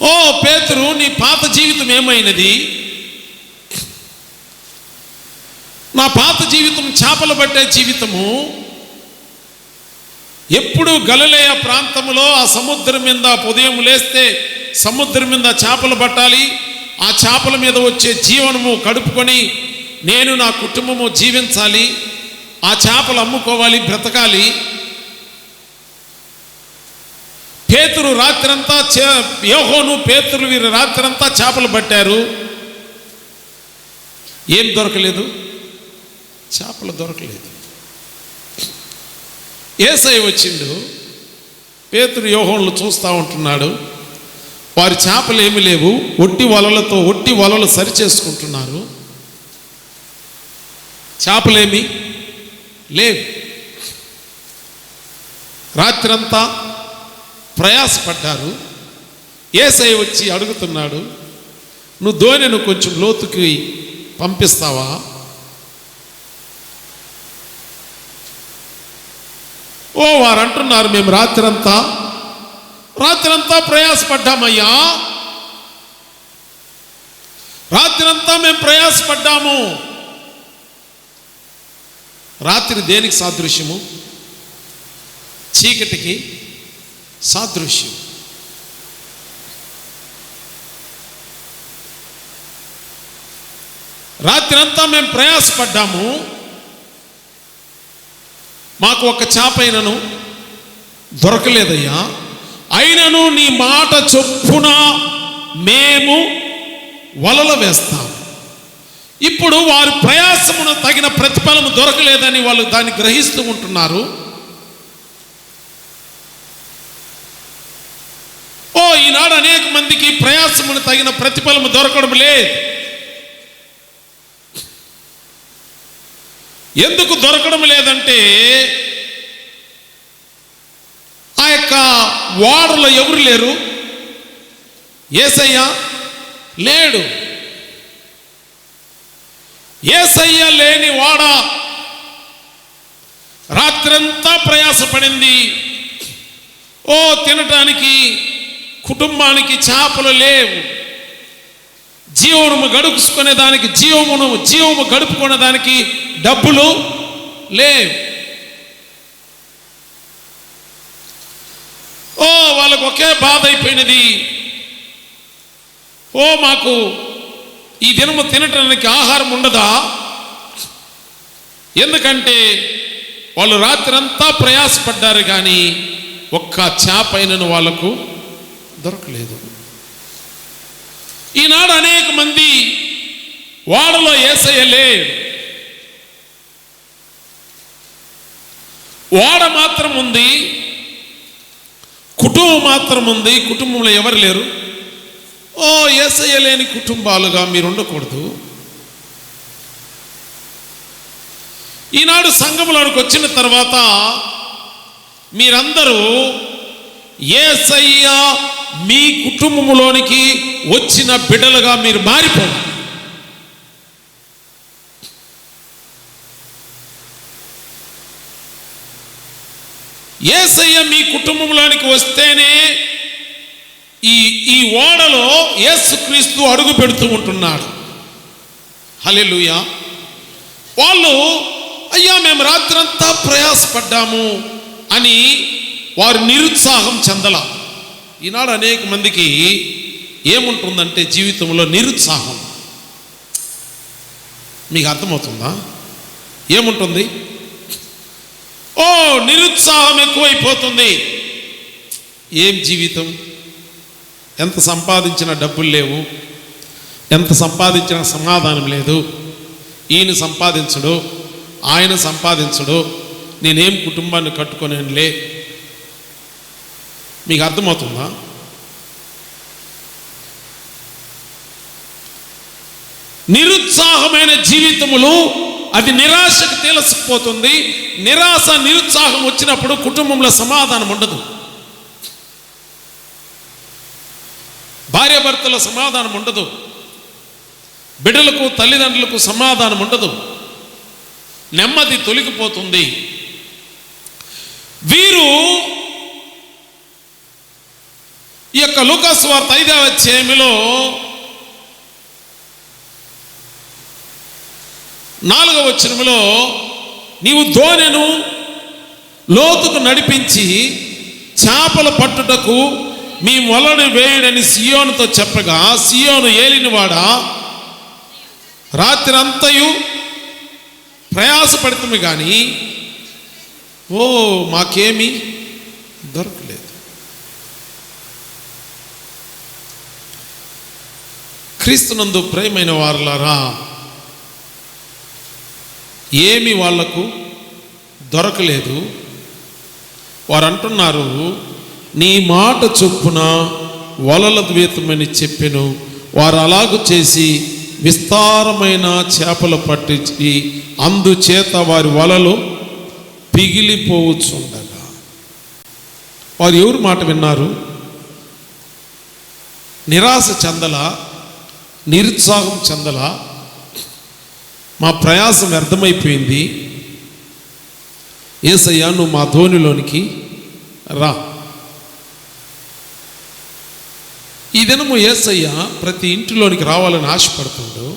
ఓ పేతురు, నీ పాత జీవితం ఏమైనది? నా పాత జీవితం చేపలు పట్టే జీవితము. ఎప్పుడు గలిలయ ప్రాంతంలో ఆ సముద్రం మీద ఉదయం లేస్తే సముద్రం మీద చేపలు పట్టాలి, ఆ చేపల మీద వచ్చే జీవనము కడుపుకొని నేను నా కుటుంబము జీవించాలి, ఆ చేపలు అమ్ముకోవాలి, బ్రతకాలి. పేతురు రాత్రంతా యోహోను పేతురు వీరు రాత్రంతా చేపలు పట్టారు. ఏం దొరకలేదు, చేపలు దొరకలేదు. యేసయ్య వచ్చిండు, పేతురు యోహోన్లు చూస్తూ ఉంటున్నాడు. వారి చేపలు ఏమి లేవు, ఒట్టి వలలు సరి చేసుకుంటున్నారు. చేపలేమి లేవు. రాత్రంతా ప్రయాసపడ్డారు. యేసయ్య వచ్చి అడుగుతున్నాడు, నువ్వు దోణిని కొంచెం లోతుకి పంపిస్తావా? ఓ వారు అంటున్నారు, మేము రాత్రంతా ప్రయాసపడ్డామయ్యా, రాత్రంతా మేము ప్రయాసపడ్డాము. రాత్రి దేనికి సాదృశ్యము? చీకటికి సాదృశ్యం. రాత్రంతా మేము ప్రయాసపడ్డాము, మాకు ఒక చేపైనను దొరకలేదయ్యా. అయినను నీ మాట చొప్పున మేము వలలు వేస్తాం. ఇప్పుడు వారి ప్రయాసమును తగిన ప్రతిఫలము దొరకలేదని వాళ్ళు దాన్ని గ్రహిస్తూ ఉంటున్నారు. ఈనాడు అనేక మందికి ప్రయాసమును తగిన ప్రతిఫలము దొరకడం లేదు. ఎందుకు దొరకడం లేదంటే ఆ యొక్క ఓడలో ఎవరు లేరు, యేసయ్య లేడు. యేసయ్య లేని ఓడ రాత్రంతా ప్రయాసపడింది. తినటానికి కుటుంబానికి చేపలు లేవు, జీవము గడుపుకునేదానికి జీవము గడుపుకునేదానికి డబ్బులు లేవు. వాళ్ళకు ఒకే బాధ అయిపోయినది, మాకు ఈ దినము తినటానికి ఆహారం ఉండదా? ఎందుకంటే వాళ్ళు రాత్రంతా ప్రయాసపడ్డారు కానీ ఒక్క చేపైనను వాళ్ళకు దొరకలేదు. ఈనాడు అనేక మంది వాడలో యేసయ్య లేడు, వాడ మాత్రం ఉంది, కుటుంబం మాత్రం ఉంది. కుటుంబంలో ఎవరు లేరు. యేసయ్య లేని కుటుంబాలుగా మీరు ఉండకూడదు. ఈనాడు సంఘములోనికి వచ్చిన తర్వాత మీరందరూ యేసయ్య మీ కుటుంబంలోనికి వచ్చిన బిడ్డలుగా మీరు మారిపోవాలి. యేసయ్య మీ కుటుంబంలోనికి వస్తేనే ఈ ఓడలో యేసుక్రీస్తు అడుగు పెడుతూ ఉంటున్నాడు. హల్లెలూయా. వాళ్ళు అయ్యా మేము రాత్రంతా ప్రయాసపడ్డాము అని వారు నిరుత్సాహం చెందల. ఈనాడు అనేక మందికి ఏముంటుందంటే జీవితంలో నిరుత్సాహం. మీకు అర్థమవుతుందా? ఏముంటుంది? నిరుత్సాహం ఎక్కువైపోతుంది. ఏం జీవితం? ఎంత సంపాదించిన డబ్బులు లేవు, ఎంత సంపాదించిన సమాధానం లేదు. ఈయన సంపాదించడు, ఆయన సంపాదించడు, నేనేం కుటుంబాన్ని కట్టుకొనేనులే. మీకు అర్థమవుతుందా? నిరుత్సాహమైన జీవితములు అది నిరాశకు తేలసిపోతుంది. నిరాశ నిరుత్సాహం వచ్చినప్పుడు కుటుంబంలో సమాధానం ఉండదు. భార్యాభర్తల సమాధానం ఉండదు, బిడ్డలకు తల్లిదండ్రులకు సమాధానం ఉండదు, నెమ్మది తొలగిపోతుంది. వీరు ఈ యొక్క లూకా సువార్త 5వ అధ్యాయంలో 4వ వచనంలో నీవు దోణెను లోతుకు నడిపించి చేపల పట్టుటకు మీ వలను వేయడని సియోనుతో చెప్పగా, సియోను ఏలినవాడా రాత్రి అంతయు ప్రయాసపడుతుంది కానీ మాకేమీ దొరకలేదు. క్రీస్తునందు ప్రియమైన వారలారా, ఏమి వాళ్లకు దొరకలేదు. వారు అంటున్నారు, నీ మాట చొప్పున వలల ద్వీతమని చెప్పెను. వారు అలాగూ చేసి విస్తారమైన చేపలు పట్టించి అందుచేత వారి వలలు పిగిలిపోవచ్చుండగా. వారు ఎవరు మాట విన్నారు? నిరాశ చెందల, నిరుత్సాహం చెందల, మా ప్రయాసం వ్యర్థమైపోయింది, యేసయ్యా నువ్వు మా ధోనిలోనికి రా. ఈ దినము యేసయ్య ప్రతి ఇంటిలోనికి రావాలని ఆశపడుతుండు.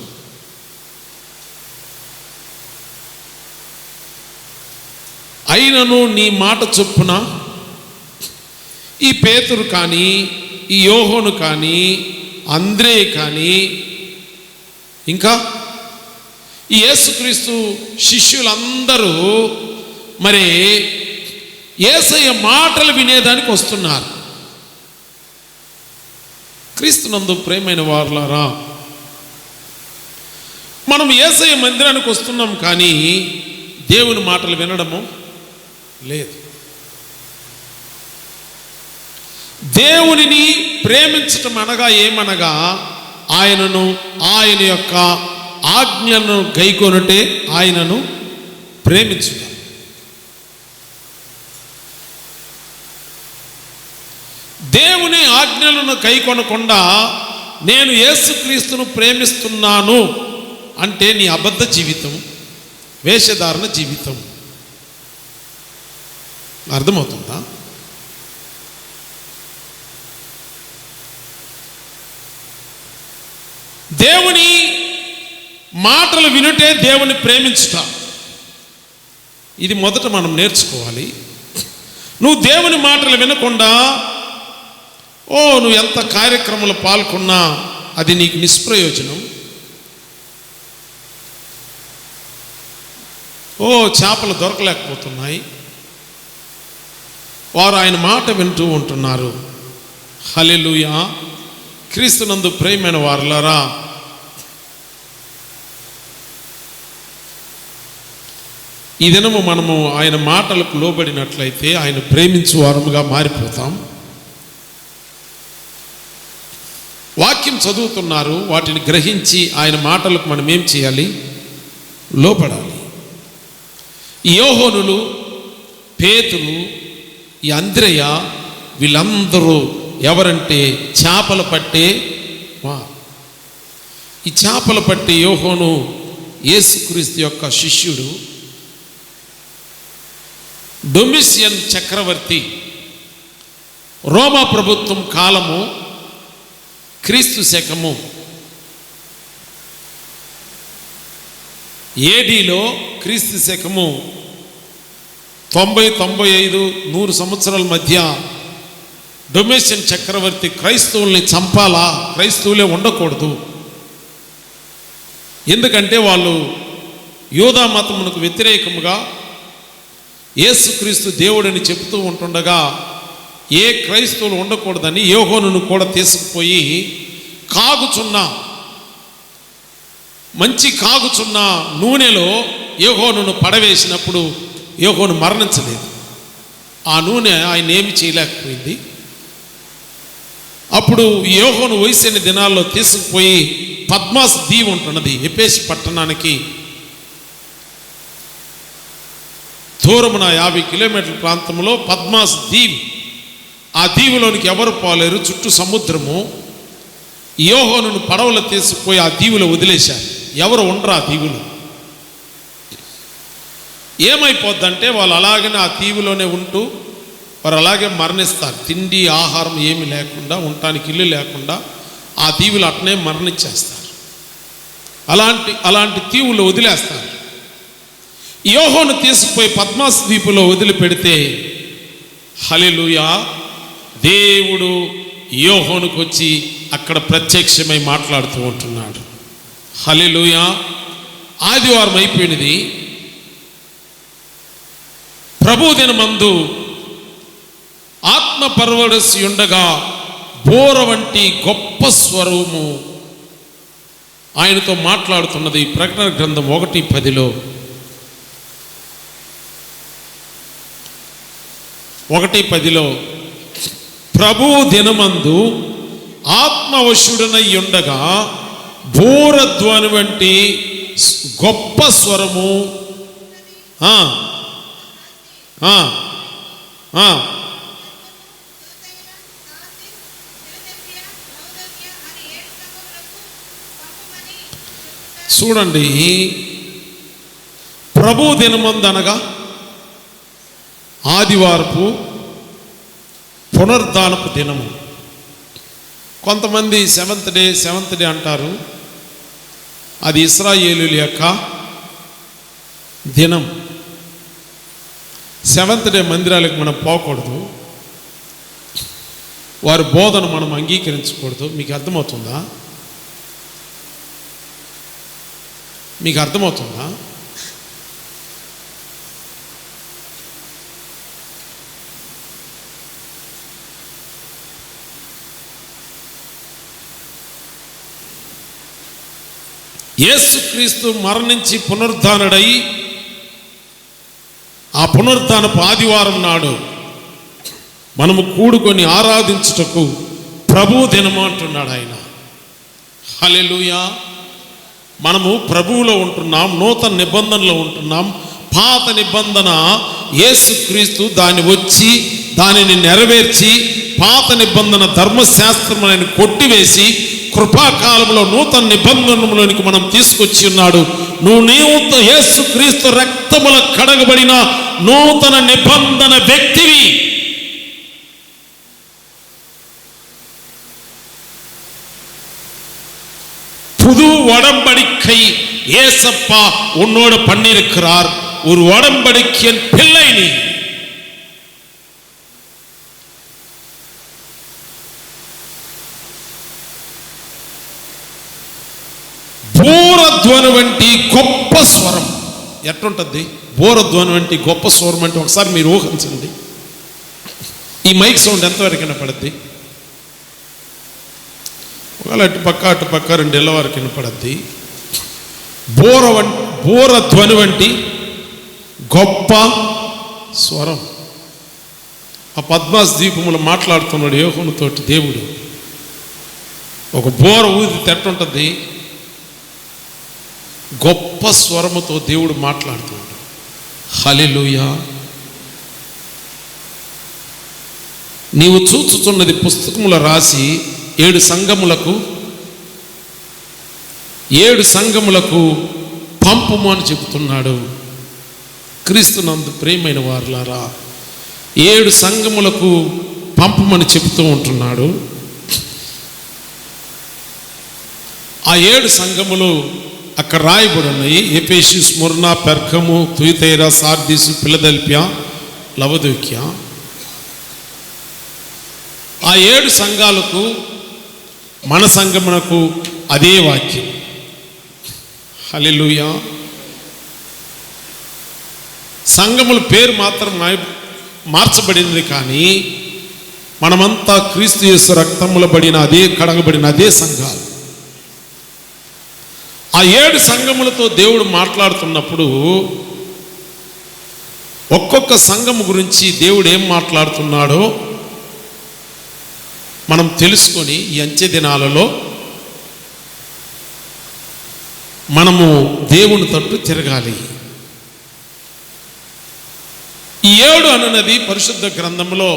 అయినను నీ మాట చొప్పున ఈ పేతురు కానీ, ఈ యోహోను కానీ, అంద్రే కానీ, ఇంకా ఈ యేసుక్రీస్తు శిష్యులందరూ మరి యేసయ్య మాటలు వినేదానికి వస్తున్నారు. క్రీస్తునందు ప్రియమైన వారలారా, మనం యేసయ్య మందిరానికి వస్తున్నాం కానీ దేవుని మాటలు వినడము లేదు. దేవునిని ప్రేమించటం అనగా ఏమనగా ఆయనను, ఆయన యొక్క ఆజ్ఞలను గైకొనుటే ఆయనను ప్రేమించుట. దేవుని ఆజ్ఞలను గైకొనకుండా నేను యేసుక్రీస్తును ప్రేమిస్తున్నాను అంటే నీ అబద్ధ జీవితం, వేషధారణ జీవితం. అర్థమవుతుందా? దేవుని మాటలు వినుటే దేవుని ప్రేమించుట. ఇది మొదట మనం నేర్చుకోవాలి. నువ్వు దేవుని మాటలు వినకుండా నువ్వు ఎంత కార్యక్రమంలో పాల్గొన్నా అది నీకు నిష్ప్రయోజనం. చేపలు దొరకలేకపోతున్నాయి, వారు ఆయన మాట వింటూ ఉంటున్నారు. హల్లెలూయా. క్రీస్తునందు ప్రియమైన వారలారా, ఈ దినము మనము ఆయన మాటలకు లోబడినట్లయితే ఆయన ప్రేమించు వారముగా మారిపోతాం. వాక్యం చదువుతున్నారు, వాటిని గ్రహించి ఆయన మాటలకు మనం ఏం చేయాలి? లోపడాలి. ఈ యోహోనులు, పేతురు, ఈ అంద్రెయ, వీళ్ళందరూ ఎవరంటే చేపలు పట్టే ఈ చేపలు పట్టే యోహోను యేసుక్రీస్తు యొక్క శిష్యుడు. డొమిషియన్ చక్రవర్తి రోమా ప్రభుత్వం కాలము క్రీస్తు శకము ఏడీలో, క్రీస్తు శకము 90-95-100 సంవత్సరాల మధ్య డొమిషియన్ చక్రవర్తి క్రైస్తవుల్ని చంపాలా, క్రైస్తవులే ఉండకూడదు, ఎందుకంటే వాళ్ళు యూదా మతమునకు వ్యతిరేకముగా యేసుక్రీస్తు దేవుడని చెబుతూ ఉంటుండగా ఏ క్రైస్తవులు ఉండకూడదని యోహోనును కూడా తీసుకుపోయి మంచి కాగుచున్న నూనెలో యోహోనును పడవేసినప్పుడు యోహోను మరణించలేదు. ఆ నూనె ఆయన ఏమి చేయలేకపోయింది. అప్పుడు యోహోను వయసైన దినాల్లో తీసుకుపోయి పద్మాస్ దీవి ఉంటున్నది ఎఫెసు పట్టణానికి దూరమున 50 కిలోమీటర్ల ప్రాంతంలో పద్మాస్ దీవి. ఆ దీవిలోనికి ఎవరు పోలేరు, చుట్టూ సముద్రము. యోహానును పడవలో తీసుకుపోయి ఆ దీవులో వదిలేశారు. ఎవరు ఉండరు ఆ దీవులు. ఏమైపోద్దంటే వాళ్ళు అలాగనే ఆ దీవులోనే ఉంటూ వారు అలాగే మరణిస్తారు. తిండి ఆహారం ఏమి లేకుండా, ఉండటానికి ఇల్లు లేకుండా ఆ దీవులు అట్నే మరణించేస్తారు. అలాంటి దీవులు వదిలేస్తారు. యోహాను తీసుకుపోయి పద్మాస్ ద్వీపులో వదిలిపెడితే హల్లెలూయా, దేవుడు యోహానుకు వచ్చి అక్కడ ప్రత్యక్షమై మాట్లాడుతూ ఉంటున్నాడు. హల్లెలూయా. ఆదివారం అయిపోయినది. ప్రభు దినమందు ఆత్మ పరవశి ఉండగా బోర వంటి గొప్ప స్వరము ఆయనతో మాట్లాడుతున్నది. ప్రకటన గ్రంథం 1:10లో 1:10లో ప్రభు దినమందు ఆత్మవశుడనై ఉండగా బోరధ్వని వంటి గొప్ప స్వరము చూడండి. ప్రభు దినమందు అనగా ఆదివారపు పునరుద్ధానపు దినము. కొంతమంది సెవెంత్ డే అంటారు. అది ఇశ్రాయేలీయుల యొక్క దినం. సెవెంత్ డే మందిరాలకు మనం పోకూడదు. వారి బోధన మనం అంగీకరించకూడదు. మీకు అర్థమవుతుందా? యేసుక్రీస్తు మరణించి పునరుద్ధానుడై ఆ పునరుద్ధానపు ఆదివారం నాడు మనము కూడుకొని ఆరాధించుటకు ప్రభు దినము అంటున్నాడు ఆయన. హల్లెలూయా. మనము ప్రభువులో ఉంటున్నాం, నూతన నిబంధనలో ఉంటున్నాం. పాత నిబంధన యేసుక్రీస్తు దానిని నెరవేర్చి పాత నిబంధన ధర్మశాస్త్రములను కొట్టివేసి కృపాకాలంలో నూతన నిబంధనలోనికి మనం తీసుకొచ్చి ఉన్నాడు. నువ్వు యేసుక్రీస్తు రక్తముల కడగబడిన నూతన నిబంధన వ్యక్తివి. புது உடம்படிக்கை ஏசப்பா உன்னோடு பண்ணியிருக்கிறார். ஒரு உடம்படிக்கையின் பிள்ளை நீ. బోరధ్వని వంటి గొప్ప స్వరం ఎట్లుంటుంది? బోరధ్వని వంటి గొప్ప స్వరం అంటే ఒకసారి మీరు ఊహించండి. ఈ మైక్ సౌండ్ ఎంతవరకు వినపడుద్ది? ఒకవేళ అటు పక్క 2 ఇళ్ళ వరకు వినపడుద్ది. బోరధ్వని వంటి గొప్ప స్వరం. ఆ పద్మాస్ ద్వీపములు మాట్లాడుతున్నాడు యోహానుతోటి దేవుడు. ఒక బోర ఊదితే ఎట్లుంటుంది? గొప్ప స్వరముతో దేవుడు మాట్లాడుతున్నాడు. హల్లెలూయా. నీవు చూచుతున్నది పుస్తకములో రాసి 7 సంఘములకు పంపుము అని చెబుతున్నాడు. క్రీస్తునందు ప్రియమైన వారులారా, 7 సంఘములకు పంపమని చెబుతూ ఉంటున్నాడు. ఆ 7 సంఘములు అక్కడ రాయబడి ఉన్నాయి. Ephesus, Smyrna, Pergamum, Thyatira, Sardis, Philadelphia, Laodicea. ఆ 7 సంఘాలకు మన సంఘమునకు అదే వాక్యం. హల్లెలూయా. సంఘముల పేరు మాత్రం మార్చబడింది, కానీ మనమంతా క్రీస్తు యేసు రక్తముల కడగబడిన అదే సంఘాలు. ఆ 7 సంఘములతో దేవుడు మాట్లాడుతున్నప్పుడు ఒక్కొక్క సంఘము గురించి దేవుడు ఏం మాట్లాడుతున్నాడో మనం తెలుసుకొని ఈ అంచె దినాలలో మనము దేవుని తట్టు తిరగాలి. ఈ 7 అనున్నది పరిశుద్ధ గ్రంథంలో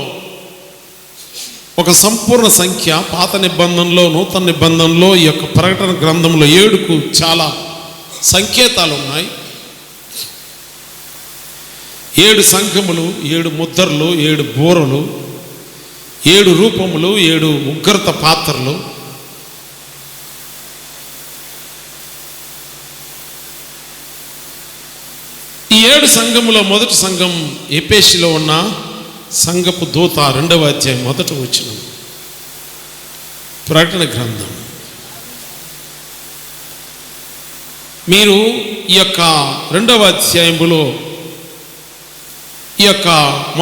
ఒక సంపూర్ణ సంఖ్య పాత నిబంధనలో, నూతన నిబంధనలో, ఈ యొక్క ప్రకటన గ్రంథంలో 7కు చాలా సంకేతాలు ఉన్నాయి. 7 సంఘములు, 7 ముద్రలు, 7 బూరలు, 7 రూపములు, 7 ఉగ్రత పాత్రలు. ఈ 7 సంఘములో మొదటి సంఘం ఎఫెసులో ఉన్న సంఘపు దూత, 2వ అధ్యాయం 1వ వచనం, ప్రకటన గ్రంథం. మీరు ఈ యొక్క 2వ అధ్యాయంలో ఈ యొక్క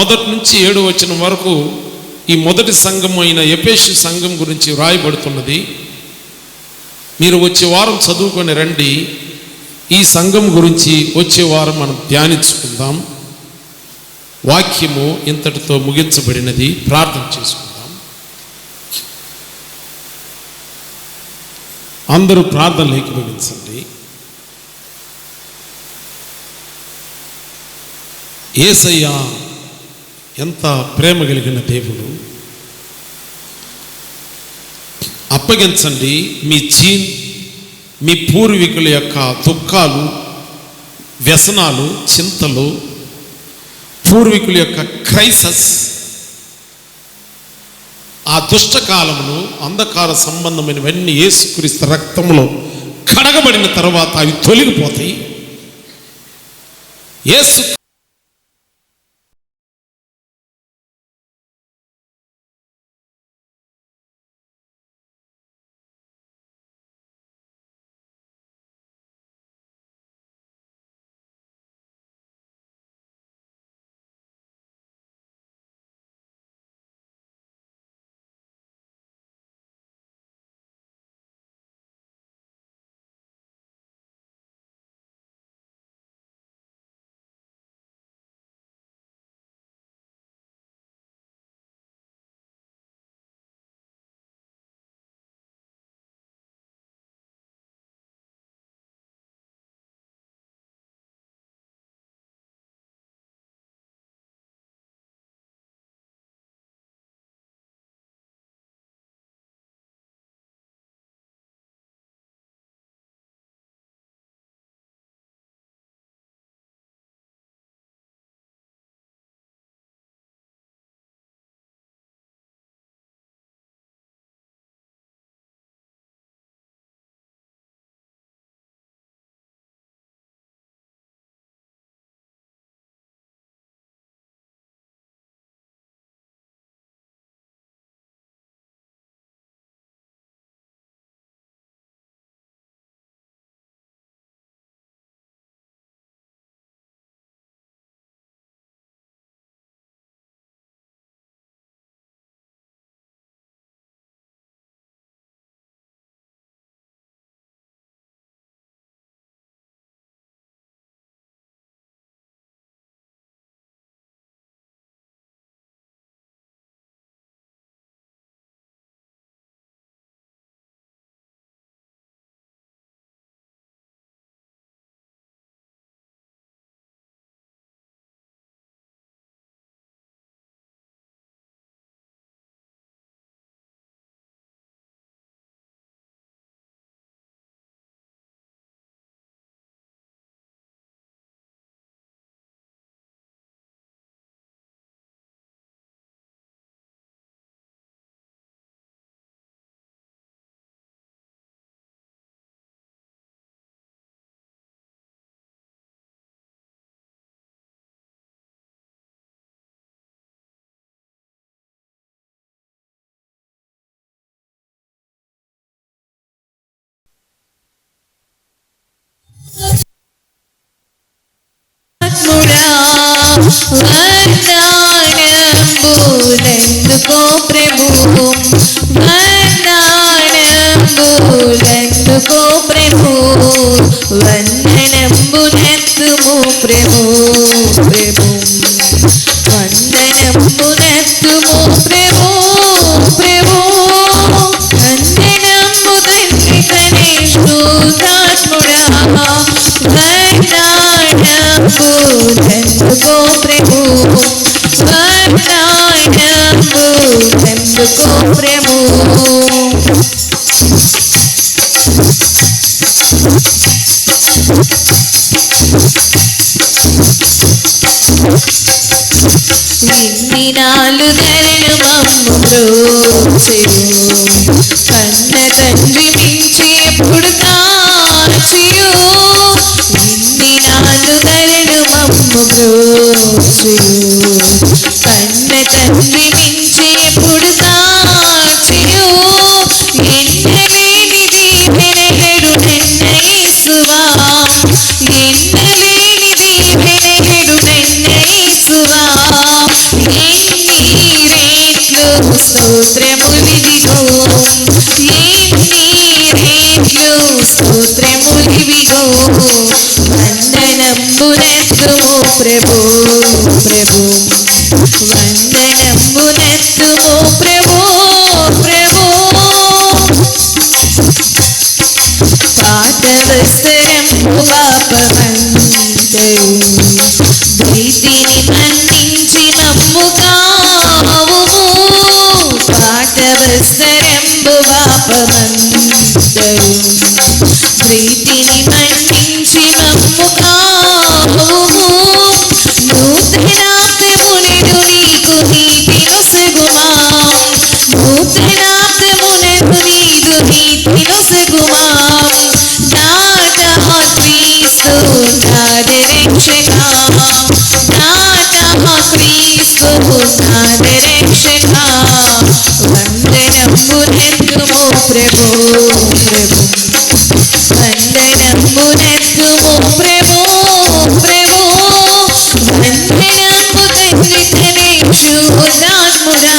1 నుంచి 7వ వచనం వరకు ఈ మొదటి సంఘం అయిన ఎఫెసు సంఘం గురించి వ్రాయబడుతున్నది. మీరు వచ్చే వారం చదువుకొని రండి. ఈ సంఘం గురించి వచ్చే వారం మనం ధ్యానించుకుందాం. వాక్యము ఇంతటితో ముగించబడినది. ప్రార్థన చేసుకుందాం. అందరూ ప్రార్థనలు ఏకీభవించండి. యేసయ్య ఎంత ప్రేమ కలిగిన దేవుడు. అప్పగించండి మీ పూర్వీకుల యొక్క దుఃఖాలు, వ్యసనాలు, చింతలు, పూర్వీకుల యొక్క క్రైసిస్, ఆ దుష్టకాలమును, అంధకార సంబంధమైనవన్నీ యేసుక్రీస్తు రక్తంలో కడగబడిన తర్వాత అవి తొలగిపోతాయి. యేసు వందనములెందుకో ప్రభు, వందనములెందుకో ప్రభు, వందనములెత్తుము ప్రభు, ప్రభు వందనములెత్తుము ప్రభు, ప్రభు వందనము తండ్రి కనిష్ఠుతాత్ముడా, వందనములెందుకో ప్రభు, వందనములెందుకో ఇన్ని నాలుగరను మమ్ము బ్రోచెను కన్న తండ్రి మించి ఎప్పుడు కాచియు ఇన్ని నాలుగరను మమ్ము బ్రోచెను కన్న తండ్రి మించి ఎప్పుడు కాచియు ఎన్నలేనిది వెనగడు నన్న యేసువా ఎన్నలేనిది వెనగడు నన్న యేసువా ఎన్ని రేట్లు స్తోత్రములివిగో ఎన్ని రేట్లు స్తోత్రములివిగో వందనంబునెత్తుము ప్రభు ప్రభు వందనంబునెత్తుము ప్రభు ప్రభు పాతవస్త్రము పాపమంతయు ప్రీతిని మన్నించి మమ్ము కావుము పాతవస్త్రంబు పాపమంతయు ప్రీతిని మన్నించి మమ్ము కావుము నూతనాత్మునెను నీకు నీతి నొసగుమా నూతనాత్మునెను నీకు నీతి నొసగుమా నాటా క్రీస్తు నాదరక్షక నాటా క్రీస్తు నాదరక్షక వందనంబునెత్తుము ప్రభు ప్రభు వందనంబునెత్తుము ప్రభు ప్రభు వందనము తండ్రి తనేశుద్ధాత్ముడా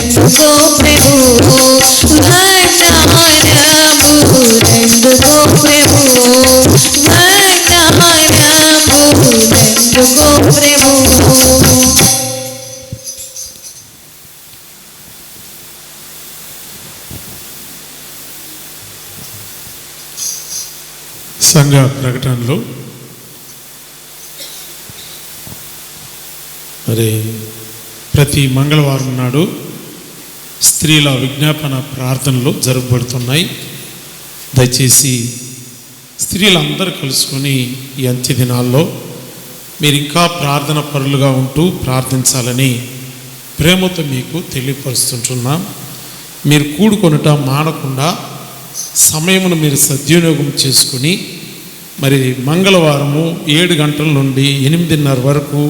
వందనములెందుకో ప్రభు వందనములెందుకో ప్రభు వందనములెందుకో ప్రభు సంఘ ప్రకటనలో మరి ప్రతి మంగళవారం నాడు స్త్రీల విజ్ఞాపన ప్రార్థనలు జరగబడుతున్నాయి. దయచేసి స్త్రీలందరూ కలుసుకొని ఈ అంత్య దినాల్లో మీరు ఇంకా ప్రార్థన పరులుగా ఉంటూ ప్రార్థించాలని ప్రేమతో మీకు తెలియపరుస్తుంటున్నాం. మీరు కూడుకొనుట మానకుండా సమయమును మీరు సద్వినియోగం చేసుకుని మరి మంగళవారము 7 గంటల నుండి 8:30 వరకు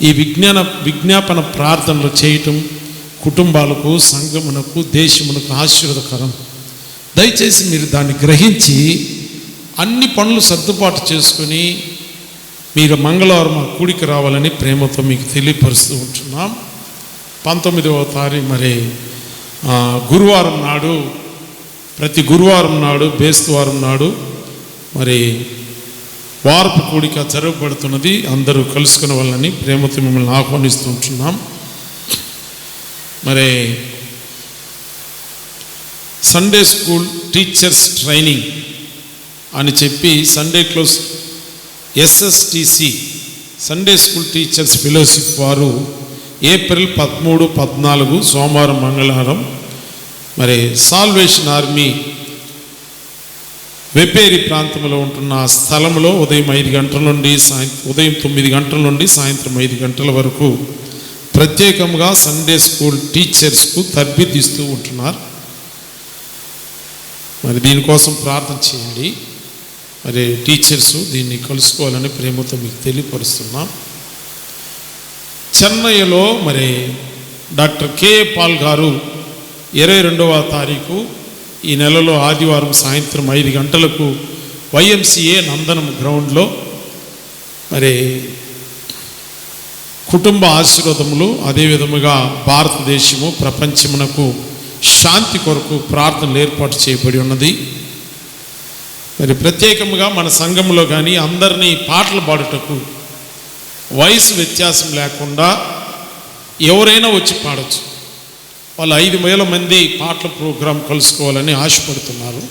ఈ విజ్ఞాపన ప్రార్థనలు చేయటం కుటుంబాలకు, సంఘమునకు, దేశమునకు ఆశీర్వాదకరం. దయచేసి మీరు దాన్ని గ్రహించి అన్ని పనులు సర్దుబాటు చేసుకొని మీరు మంగళవారం ఆ కూడికి రావాలని ప్రేమతో మీకు తెలియపరుస్తూ ఉంటున్నాం. 19వ తారీఖు మరి గురువారం నాడు, ప్రతి గురువారం నాడు, బేస్తువారం నాడు మరి వారపు కూడిక జరగబడుతున్నది. అందరూ కలుసుకునే వాళ్ళని ప్రేమతో మిమ్మల్ని ఆహ్వానిస్తూ ఉంటున్నాం. మరి సండే స్కూల్ టీచర్స్ ట్రైనింగ్ అని చెప్పి Sunday close SSTC Sunday school teachers fellowship వారు ఏప్రిల్ 13, 14 సోమవారం, మంగళవారం మరి సాల్వేషన్ ఆర్మీ వెప్పేరి ప్రాంతంలో ఉంటున్న స్థలంలో ఉదయం 5 గంటల నుండి ఉదయం 9 గంటల నుండి సాయంత్రం 5 గంటల వరకు ప్రత్యేకంగా సండే స్కూల్ టీచర్స్కు తర్బీదిస్తూ ఉంటున్నారు. మరి దీనికోసం ప్రార్థన చేయండి. మరి టీచర్స్ దీన్ని కలుసుకోవాలని ప్రేమతో మీకు తెలియపరుస్తున్నాం. చెన్నైలో మరి డాక్టర్ K. పాల్ గారు 22వ తారీఖు ఈ నెలలో ఆదివారం సాయంత్రం 5 గంటలకు YMCA నందనం గ్రౌండ్లో మరి కుటుంబ ఆశీర్వాదములు, అదేవిధముగా భారతదేశము ప్రపంచమునకు శాంతి కొరకు ప్రార్థనలు ఏర్పాటు చేయబడి ఉన్నది. మరి ప్రత్యేకంగా మన సంఘంలో కానీ అందరినీ పాటలు పాడుటకు వయసు వ్యత్యాసం లేకుండా ఎవరైనా వచ్చి పాడచ్చు. వాళ్ళు 5,000 మంది పాటల ప్రోగ్రాం కలుసుకోవాలని ఆశపడుతున్నారు.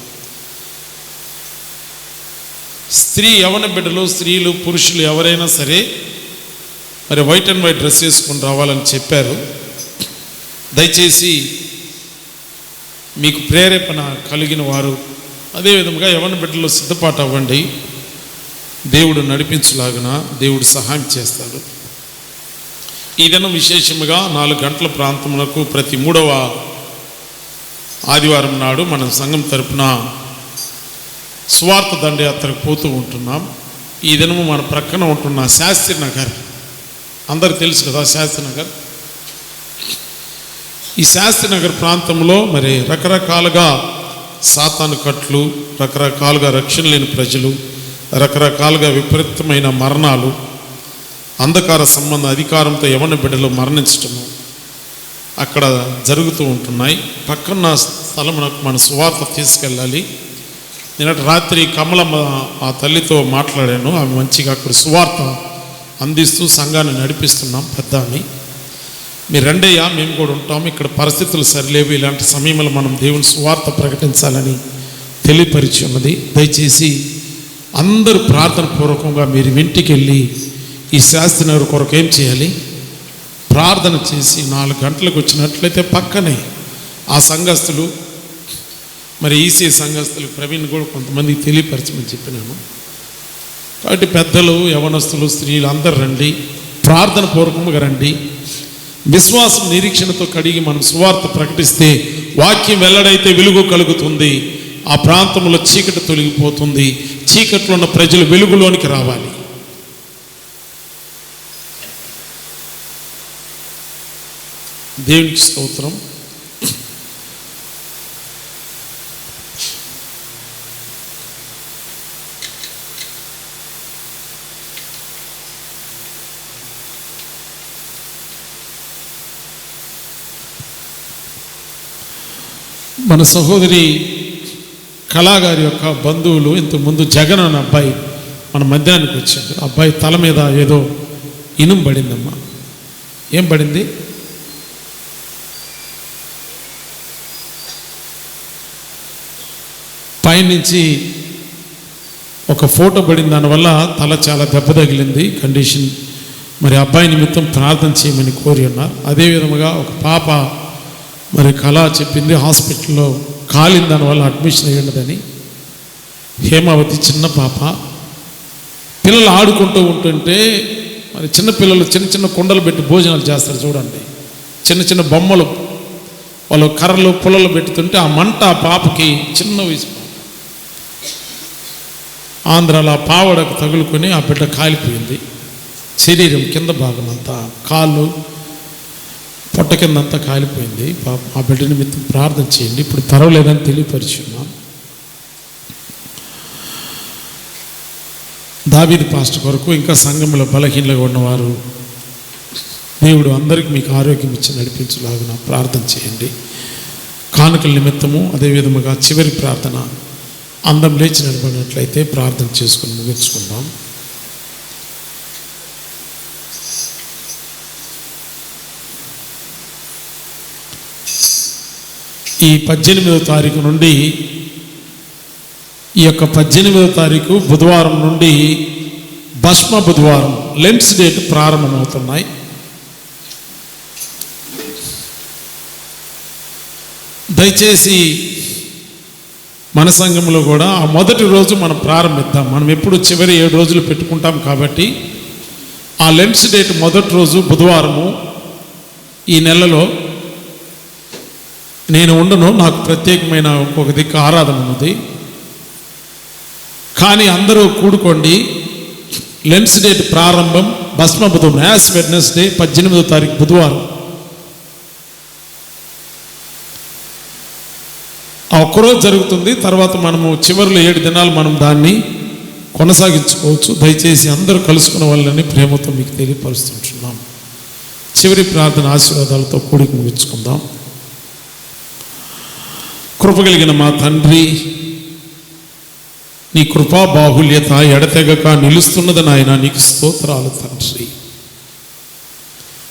యవన బిడ్డలు, స్త్రీలు, పురుషులు ఎవరైనా సరే మరి వైట్ అండ్ వైట్ డ్రెస్ వేసుకొని రావాలని చెప్పారు. దయచేసి మీకు ప్రేరేపణ కలిగిన వారు అదేవిధంగా యవ్వన బిడ్డలు సిద్ధపాటు అవ్వండి. దేవుడు నడిపించులాగున దేవుడు సహాయం చేస్తాడు. ఈ దినం విశేషముగా 4 గంటల ప్రాంతములకు ప్రతి 3వ ఆదివారం నాడు మనం సంఘం తరపున స్వార్థ దండయాత్రకు పోతూ ఉంటున్నాం. ఈ దినము మన ప్రక్కన ఉంటున్న శాస్త్రి నగర్, అందరికి తెలుసు కదా శాస్త్రి నగర్. ఈ శాస్త్రి నగర్ ప్రాంతంలో మరి రకరకాలుగా సాతాను కట్లు, రకరకాలుగా రక్షణ లేని ప్రజలు, రకరకాలుగా విపరీతమైన మరణాలు, అంధకార సంబంధ అధికారంతో యవ్వన బిడ్డలు మరణించటము అక్కడ జరుగుతూ ఉంటున్నాయి. పక్కన స్థలమునకు మన సువార్త తీసుకెళ్ళాలి. నిన్నటి రాత్రి కమలమ్మ ఆ తల్లితో మాట్లాడాను. ఆమె మంచిగా అక్కడ సువార్త అందిస్తూ సంఘాన్ని నడిపిస్తున్నాం. పెద్ద అని మీరు రండయ్యా, మేము కూడా ఉంటాం, ఇక్కడ పరిస్థితులు సరిలేవు, ఇలాంటి సమయంలో మనం దేవుని సువార్త ప్రకటించాలని తెలియపరిచి ఉన్నది. దయచేసి అందరూ ప్రార్థన పూర్వకంగా మీరు ఇంటికి వెళ్ళి ఈ శాస్త్రనగర్ కొరకు ఏం చేయాలి, ప్రార్థన చేసి 4 గంటలకు వచ్చినట్లయితే పక్కనే ఆ సంఘస్థులు, మరి ఈసీ సంఘస్థులు ప్రవీణ్ కూడా కొంతమందికి తెలియపరచమని చెప్పినాను. కాబట్టి పెద్దలు, యవనస్తులు, స్త్రీలు అందరూ రండి, ప్రార్థన పూర్వకంగా రండి. విశ్వాసం నిరీక్షణతో కడిగి మనం సువార్త ప్రకటిస్తే వాక్యం వెల్లడైతే వెలుగు కలుగుతుంది. ఆ ప్రాంతంలో చీకటి తొలగిపోతుంది. చీకట్లో ఉన్న ప్రజలు వెలుగులోనికి రావాలి. దేవునికి స్తోత్రం. మన సహోదరి కళాగారి యొక్క బంధువులు ఇంతకుముందు జగన్ అనే అబ్బాయి మన మధ్యాహ్నానికి వచ్చాడు. అబ్బాయి తల మీద ఏదో ఇనుము పడిందమ్మా. ఏం పడింది? పైనుంచి ఒక ఫోటో పడింది. దానివల్ల తల చాలా దెబ్బ తగిలింది కండిషన్. మరి అబ్బాయి నిమిత్తం ప్రార్థన చేయమని కోరి ఉన్నారు. అదేవిధంగా ఒక పాప మరి కళ చెప్పింది హాస్పిటల్లో కాలిన దానివల్ల అడ్మిషన్ అయ్యి ఉన్నదని. హేమావతి చిన్న పాప. పిల్లలు ఆడుకుంటూ ఉంటుంటే మరి చిన్నపిల్లలు చిన్న చిన్న కుండలు పెట్టి భోజనాలు చేస్తారు చూడండి. చిన్న చిన్న బొమ్మలు వాళ్ళు కర్రలు పుల్లలు పెట్టుతుంటే ఆ మంట ఆ పాపకి చిన్న వయసు ఆంధ్రాలో ఆ పావడకు తగులుకొని ఆ బిడ్డ కాలిపోయింది. శరీరం కింద భాగం అంతా, కాళ్ళు పొట్ట కిందంతా కాలిపోయింది. ఆ బిడ్డ నిమిత్తం ప్రార్థన చేయండి. ఇప్పుడు పర్వాలేదని తెలియపరిచున్నాం. దావీదు పాస్టర్ కొరకు ఇంకా సంఘంలో బలహీనలుగా ఉన్నవారు దేవుడు అందరికీ మీకు ఆరోగ్యం ఇచ్చి నడిపించలాగున ప్రార్థన చేయండి. కానుకల నిమిత్తము అదేవిధముగా చివరి ప్రార్థన అందం లేచి నిలబడినట్లయితే ప్రార్థన చేసుకుని ముగించుకుందాం. ఈ 18వ తారీఖు నుండి ఈ యొక్క 18వ తారీఖు బుధవారం నుండి భస్మ బుధవారం లెంట్స్ డేట్ ప్రారంభమవుతున్నాయి. దయచేసి మన సంఘంలో కూడా ఆ మొదటి రోజు మనం ప్రారంభిద్దాం. మనం ఎప్పుడు చివరి 7 రోజులు పెట్టుకుంటాం కాబట్టి ఆ లెంట్స్ డేట్ మొదటి రోజు బుధవారము ఈ నెలలో నేను ఉండను. నాకు ప్రత్యేకమైన ఒక దిక్కు ఆరాధన ఉన్నది. కానీ అందరూ కూడుకోండి. లెంట్స్ డేట్ ప్రారంభం భస్మ బుధవారం, యాస్ వెడ్నెస్డే 18వ తారీఖు బుధవారం. ఆ ఒక్కరోజు జరుగుతుంది. తర్వాత మనము చివరిలో 7 దినాలు మనం దాన్ని కొనసాగించుకోవచ్చు. దయచేసి అందరూ కలుసుకున్న వాళ్ళని ప్రేమతో మీకు తెలియపరుస్తుంటున్నాం. చివరి ప్రార్థన ఆశీర్వాదాలతో కూడికి ముగించుకుందాం. కృపగలిగిన మా తండ్రి, నీ కృపా బాహుల్యత ఎడతెగక నిలుస్తున్నది నాయన, నీకు స్తోత్రాలు తండ్రి.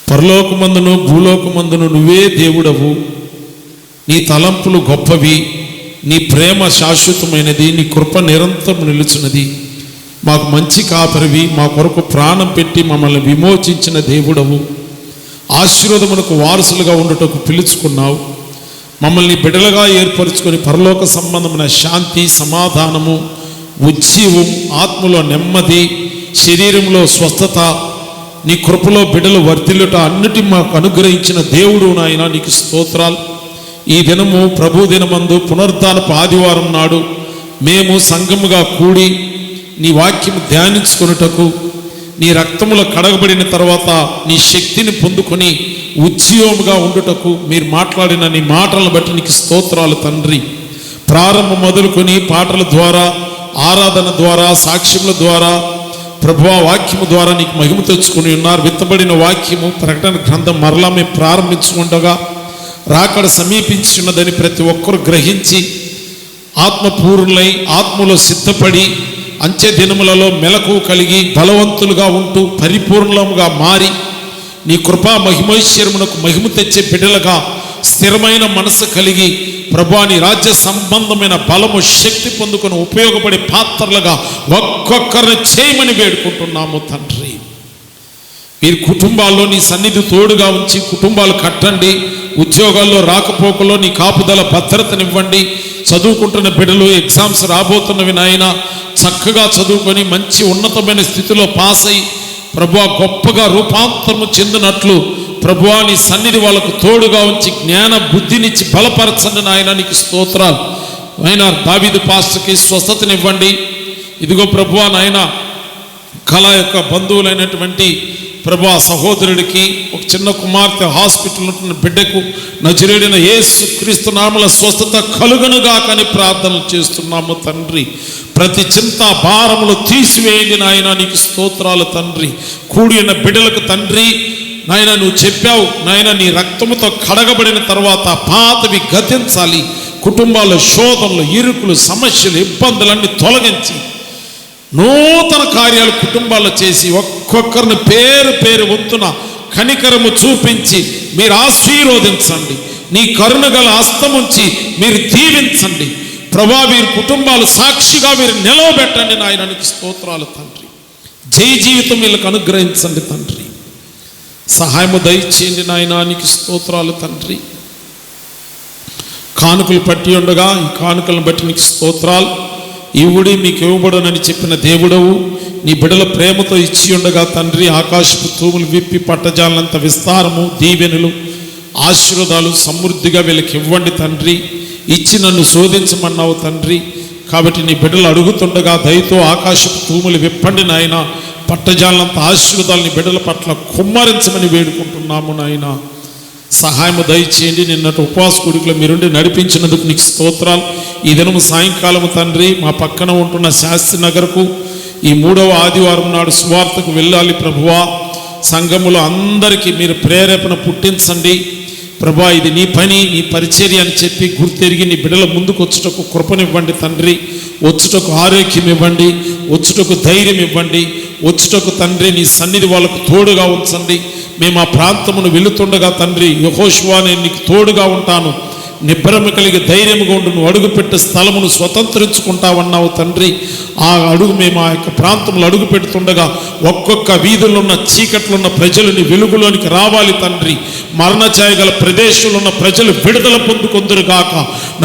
పరలోకమందును భూలోకమందును నువ్వే దేవుడవు. నీ తలంపులు గొప్పవి, నీ ప్రేమ శాశ్వతమైనది, నీ కృప నిరంతరం నిలుచున్నది. మాకు మంచి కాపరివి, మా కొరకు ప్రాణం పెట్టి మమ్మల్ని విమోచించిన దేవుడవు. ఆశీర్వాదమునకు వారసులుగా ఉండుటకు పిలుచుకున్నావు. మమ్మల్ని బిడ్డలుగా ఏర్పరచుకొని పరలోక సంబంధమైన శాంతి, సమాధానము, ఉజ్జీవం, ఆత్మలో నెమ్మది, శరీరంలో స్వస్థత, నీ కృపలో బిడ్డలు వర్ధిల్లుట అన్నిటి మాకు అనుగ్రహించిన దేవుడు నాయన నీకు స్తోత్రాలు. ఈ దినము ప్రభు దినమందు పునరుద్ధానపు ఆదివారం నాడు మేము సంఘముగా కూడి నీ వాక్యము ధ్యానించుకొనుటకు, నీ రక్తములో కడగబడిన తర్వాత నీ శక్తిని పొందుకొని ఉజ్జీవముగా ఉండుటకు మీరు మాట్లాడిన నీ మాటలను బట్టి నీకు స్తోత్రాలు తండ్రి. ప్రారంభం మొదలుకొని పాటల ద్వారా, ఆరాధన ద్వారా, సాక్ష్యముల ద్వారా, ప్రభువా వాక్యము ద్వారా నీకు మహిమ తెచ్చుకొని ఉన్నారు. విత్తబడిన వాక్యము ప్రకటన గ్రంథం మరలా మేము ప్రారంభించుకుండగా రాకడ సమీపించి ఉన్నదని ప్రతి ఒక్కరు గ్రహించి ఆత్మపూర్ణులై ఆత్మలో సిద్ధపడి అంచె దినములలో మెలకువ కలిగి బలవంతులుగా ఉంటూ పరిపూర్ణముగా మారి నీ కృపా మహిమైశ్వర్యమునకు మహిమ తెచ్చే బిడ్డలుగా స్థిరమైన మనసు కలిగి ప్రభువా నీ రాజ్య సంబంధమైన బలము, శక్తి పొందుకొని ఉపయోగపడే పాత్రలుగా ఒక్కొక్కరిని చేయమని వేడుకుంటున్నాము తండ్రి. మీరు కుటుంబాల్లో నీ సన్నిధి తోడుగా ఉంచి కుటుంబాలు కట్టండి. ఉద్యోగాల్లో రాకపోకలో నీ కాపుదల భద్రతనివ్వండి. చదువుకుంటున్న బిడ్డలు ఎగ్జామ్స్ రాబోతున్నవి నాయన చక్కగా చదువుకొని మంచి ఉన్నతమైన స్థితిలో పాస్ అయి ప్రభువా గొప్పగా రూపాంతరము చెందినట్లు ప్రభువా నీ సన్నిధి వాళ్ళకు తోడుగా ఉంచి జ్ఞాన బుద్ధినిచ్చి బలపరచండి నాయన నీకు స్తోత్రాలు. ఆయన దావీదు పాస్టర్కి స్వస్థతనివ్వండి. ఇదిగో ప్రభువా నాయన కళ యొక్క బంధువులైనటువంటి ప్రభువా సహోదరుడికి ఒక చిన్న కుమార్తె హాస్పిటల్ ఉంటున్న బిడ్డకు నజరేయుడైన యేసు క్రీస్తు నామమున స్వస్థత కలుగునుగాకని ప్రార్థనలు చేస్తున్నాము తండ్రి. ప్రతి చింత భారములు తీసివేయండి నాయన నీకు స్తోత్రాలు తండ్రి. కూడిన బిడ్డలకు తండ్రి నాయన నువ్వు చెప్పావు నాయన నీ రక్తముతో కడగబడిన తర్వాత పాతవి గతించాలి. కుటుంబాల్లో శోధనలు, ఇరుకులు, సమస్యలు, ఇబ్బందులన్నీ తొలగించి నూతన కార్యాలు కుటుంబాల్లో చేసి ఒక్కొక్కరిని పేరు పేరు వంతున కనికరము చూపించి మీరు ఆశీర్వదించండి. నీ కరుణ గల హస్తముంచి మీరు దీవించండి ప్రభా. వీరి కుటుంబాలు సాక్షిగా మీరు నిలవబెట్టండి నాయన నీకు స్తోత్రాలు తండ్రి. జై జీవితం వీళ్ళకు అనుగ్రహించండి తండ్రి. సహాయము దయచేయండి నాయన నీకు స్తోత్రాలు తండ్రి. కానుకలు పట్టి ఉండగా ఈ కానుకలను బట్టి నీకు స్తోత్రాలు. ఇవుడి మీకు ఇవ్వబడునని చెప్పిన దేవుడవు నీ బిడ్డల ప్రేమతో ఇచ్చి ఉండగా తండ్రి ఆకాశపు తూములు విప్పి పట్టజాలంత విస్తారము, దీవెనలు, ఆశీర్వాదాలు సమృద్ధిగా వీళ్ళకి ఇవ్వండి తండ్రి. ఇచ్చి నన్ను శోధించమన్నావు తండ్రి. కాబట్టి నీ బిడ్డలు అడుగుతుండగా దయతో ఆకాశపు తూములు విప్పండి నాయన. పట్టజాలంత ఆశీర్వాదాలు నీ బిడ్డల పట్ల కుమ్మరించమని వేడుకుంటున్నాము నాయన. సహాయము దయచేయండి. నిన్నటి ఉపవాస కూడికలో మీరుండి నడిపించినందుకు నీకు స్తోత్రాలు. ఈ దినము సాయంకాలము తండ్రి మా పక్కన ఉంటున్న శాస్త్రి నగర్కు ఈ 3వ ఆదివారం నాడు సువార్తకు వెళ్ళాలి ప్రభువా. సంఘములో అందరికీ మీరు ప్రేరేపణ పుట్టించండి ప్రభువా. ఇది నీ పని, నీ పరిచర్య అని చెప్పి గుర్తెరిగి నీ బిడ్డల ముందుకు వచ్చుటకు కృపనివ్వండి తండ్రి. వచ్చుటకు ఆరోగ్యం ఇవ్వండి, వచ్చుటకు ధైర్యం ఇవ్వండి, వచ్చుటకు తండ్రి నీ సన్నిధి వాళ్ళకు తోడుగా ఉంచండి. మేము ఆ ప్రాంతమును వెళుతుండగా తండ్రి యెహోషువా నేను నీకు తోడుగా ఉంటాను, నిబ్బరము కలిగి ధైర్యముగా ఉండు, నువ్వు అడుగుపెట్టే స్థలమును స్వతంత్రించుకుంటావన్నావు తండ్రి. ఆ అడుగు మేము ఆ యొక్క ప్రాంతంలో అడుగు పెడుతుండగా ఒక్కొక్క వీధుల్లో ఉన్న చీకట్లున్న ప్రజలని వెలుగులోనికి రావాలి తండ్రి. మరణఛాయ గల ప్రదేశంలో ఉన్న ప్రజలు విడుదల పొందుకొందురుగాక.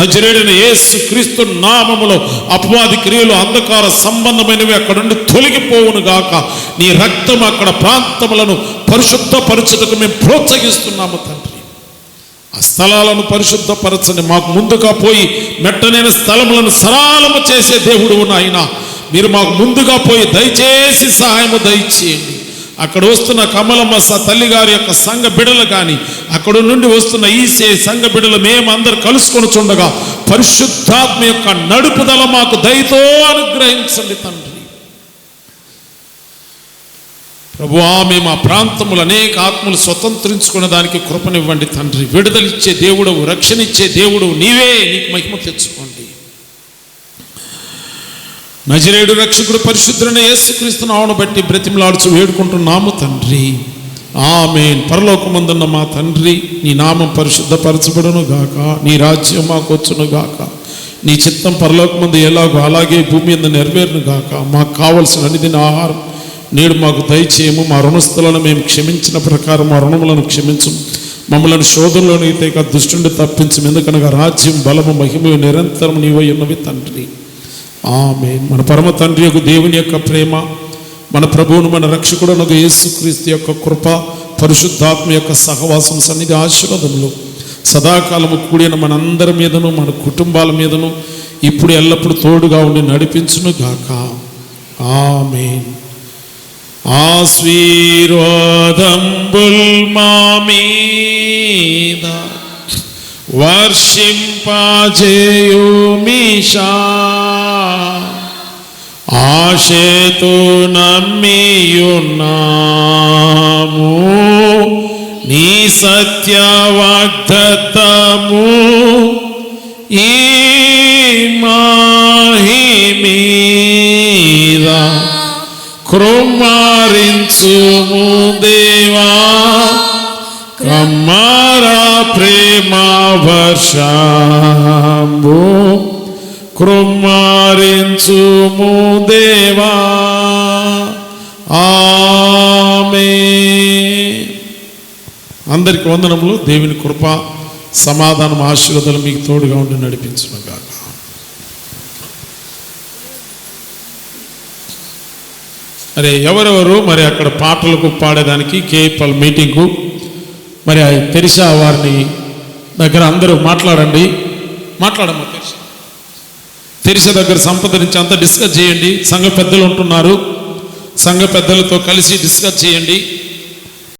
నజరేయుడైన యేసు క్రీస్తు నామములో అపవాది క్రియలు, అంధకార సంబంధమైనవి అక్కడ నుండి తొలగిపోవును గాక. నీ రక్తం అక్కడ ప్రాంతములను పరిశుద్ధపరచుటకు మేము ప్రోత్సహిస్తున్నాము తండ్రి. ఆ స్థలాలను పరిశుద్ధపరచండి. మాకు ముందుగా పోయి మెట్టనైన స్థలములను సరళము చేసే దేవుడు నాయన. మీరు మాకు ముందుగా పోయి దయచేసి సహాయము దయచేయండి. అక్కడ వస్తున్న కమలమ్మ తల్లి గారి యొక్క సంఘ బిడలు కానీ అక్కడ నుండి వస్తున్న ఈసే సంఘ బిడలు మేమందరూ కలుసుకొని చూడగా పరిశుద్ధాత్మ యొక్క నడుపుదల మాకు దయతో అనుగ్రహించండి తండ్రి. ప్రభువా మేము ఆ ప్రాంతములు అనేక ఆత్మలు స్వతంత్రించుకునే దానికి కృపనివ్వండి తండ్రి. విడుదలిచ్చే దేవుడవు, రక్షణిచ్చే దేవుడవు నీవే. నీకు మహిమ తెచ్చుకోండి. నజరేయుడు రక్షకుడు పరిశుద్ధుడైన యేసుక్రీస్తు నామమును బట్టి బ్రతిమలాడుచు వేడుకుంటున్నాము తండ్రి. ఆమేన్. పరలోకమందున్న మా తండ్రి, నీ నామం పరిశుద్ధపరచబడును గాక. నీ రాజ్యం మాకు వచ్చును గాక. నీ చిత్తం పరలోకమందు ఎలాగో అలాగే భూమి మీద నెరవేరును గాక. మాకు కావలసిన అన్నిదిన ఆహారం నేడు మాకు దయచేయము. మా రుణస్థులను మేము క్షమించిన ప్రకారం మా రుణములను క్షమించము. మమ్మల్ని శోధనలోని తెగ దుష్టుని తప్పించి, ఎందుకనగా రాజ్యం, బలము, మహిమ నిరంతరం నీవై ఉన్నవి తండ్రి. ఆమేన్. మన పరమ తండ్రి యొక్క దేవుని యొక్క ప్రేమ, మన ప్రభువును మన రక్షకుడునగు యేసుక్రీస్తు యొక్క కృప, పరిశుద్ధాత్మ యొక్క సహవాసం, సన్నిధి, ఆశీర్వాదములు సదాకాలము కూడిన మనందరి మీదను, మన కుటుంబాల మీదను ఇప్పుడు ఎల్లప్పుడు తోడుగా ఉండి నడిపించును గాక. ఆమేన్. ఆశీర్వాదంబుల్ మా మీద వర్షింపజేయుమీశా, ఆశతో నమ్మియున్నాము నీ సత్య వాగ్దత్తము, ఈ మహిమీద కృమ్మరించుము దేవా, కమ్మర ప్రేమ వర్షంబు కృమ్మరించుము దేవా. ఆమేన్. అందరికి వందనములు. దేవుని కృప, సమాధానం, ఆశీర్వాదాలు మీకు తోడుగా ఉండి నడిపించును గాక. అరే ఎవరెవరు మరి అక్కడ పాటలకు పాడేదానికి కేపల్ మీటింగ్కు మరి తెరిసా వారిని దగ్గర అందరూ మాట్లాడండి. మాట్లాడమ్మా తెరిసా దగ్గర సంప్రదించి అంతా డిస్కస్ చేయండి. సంఘ పెద్దలు ఉంటున్నారు, సంఘ పెద్దలతో కలిసి డిస్కస్ చేయండి.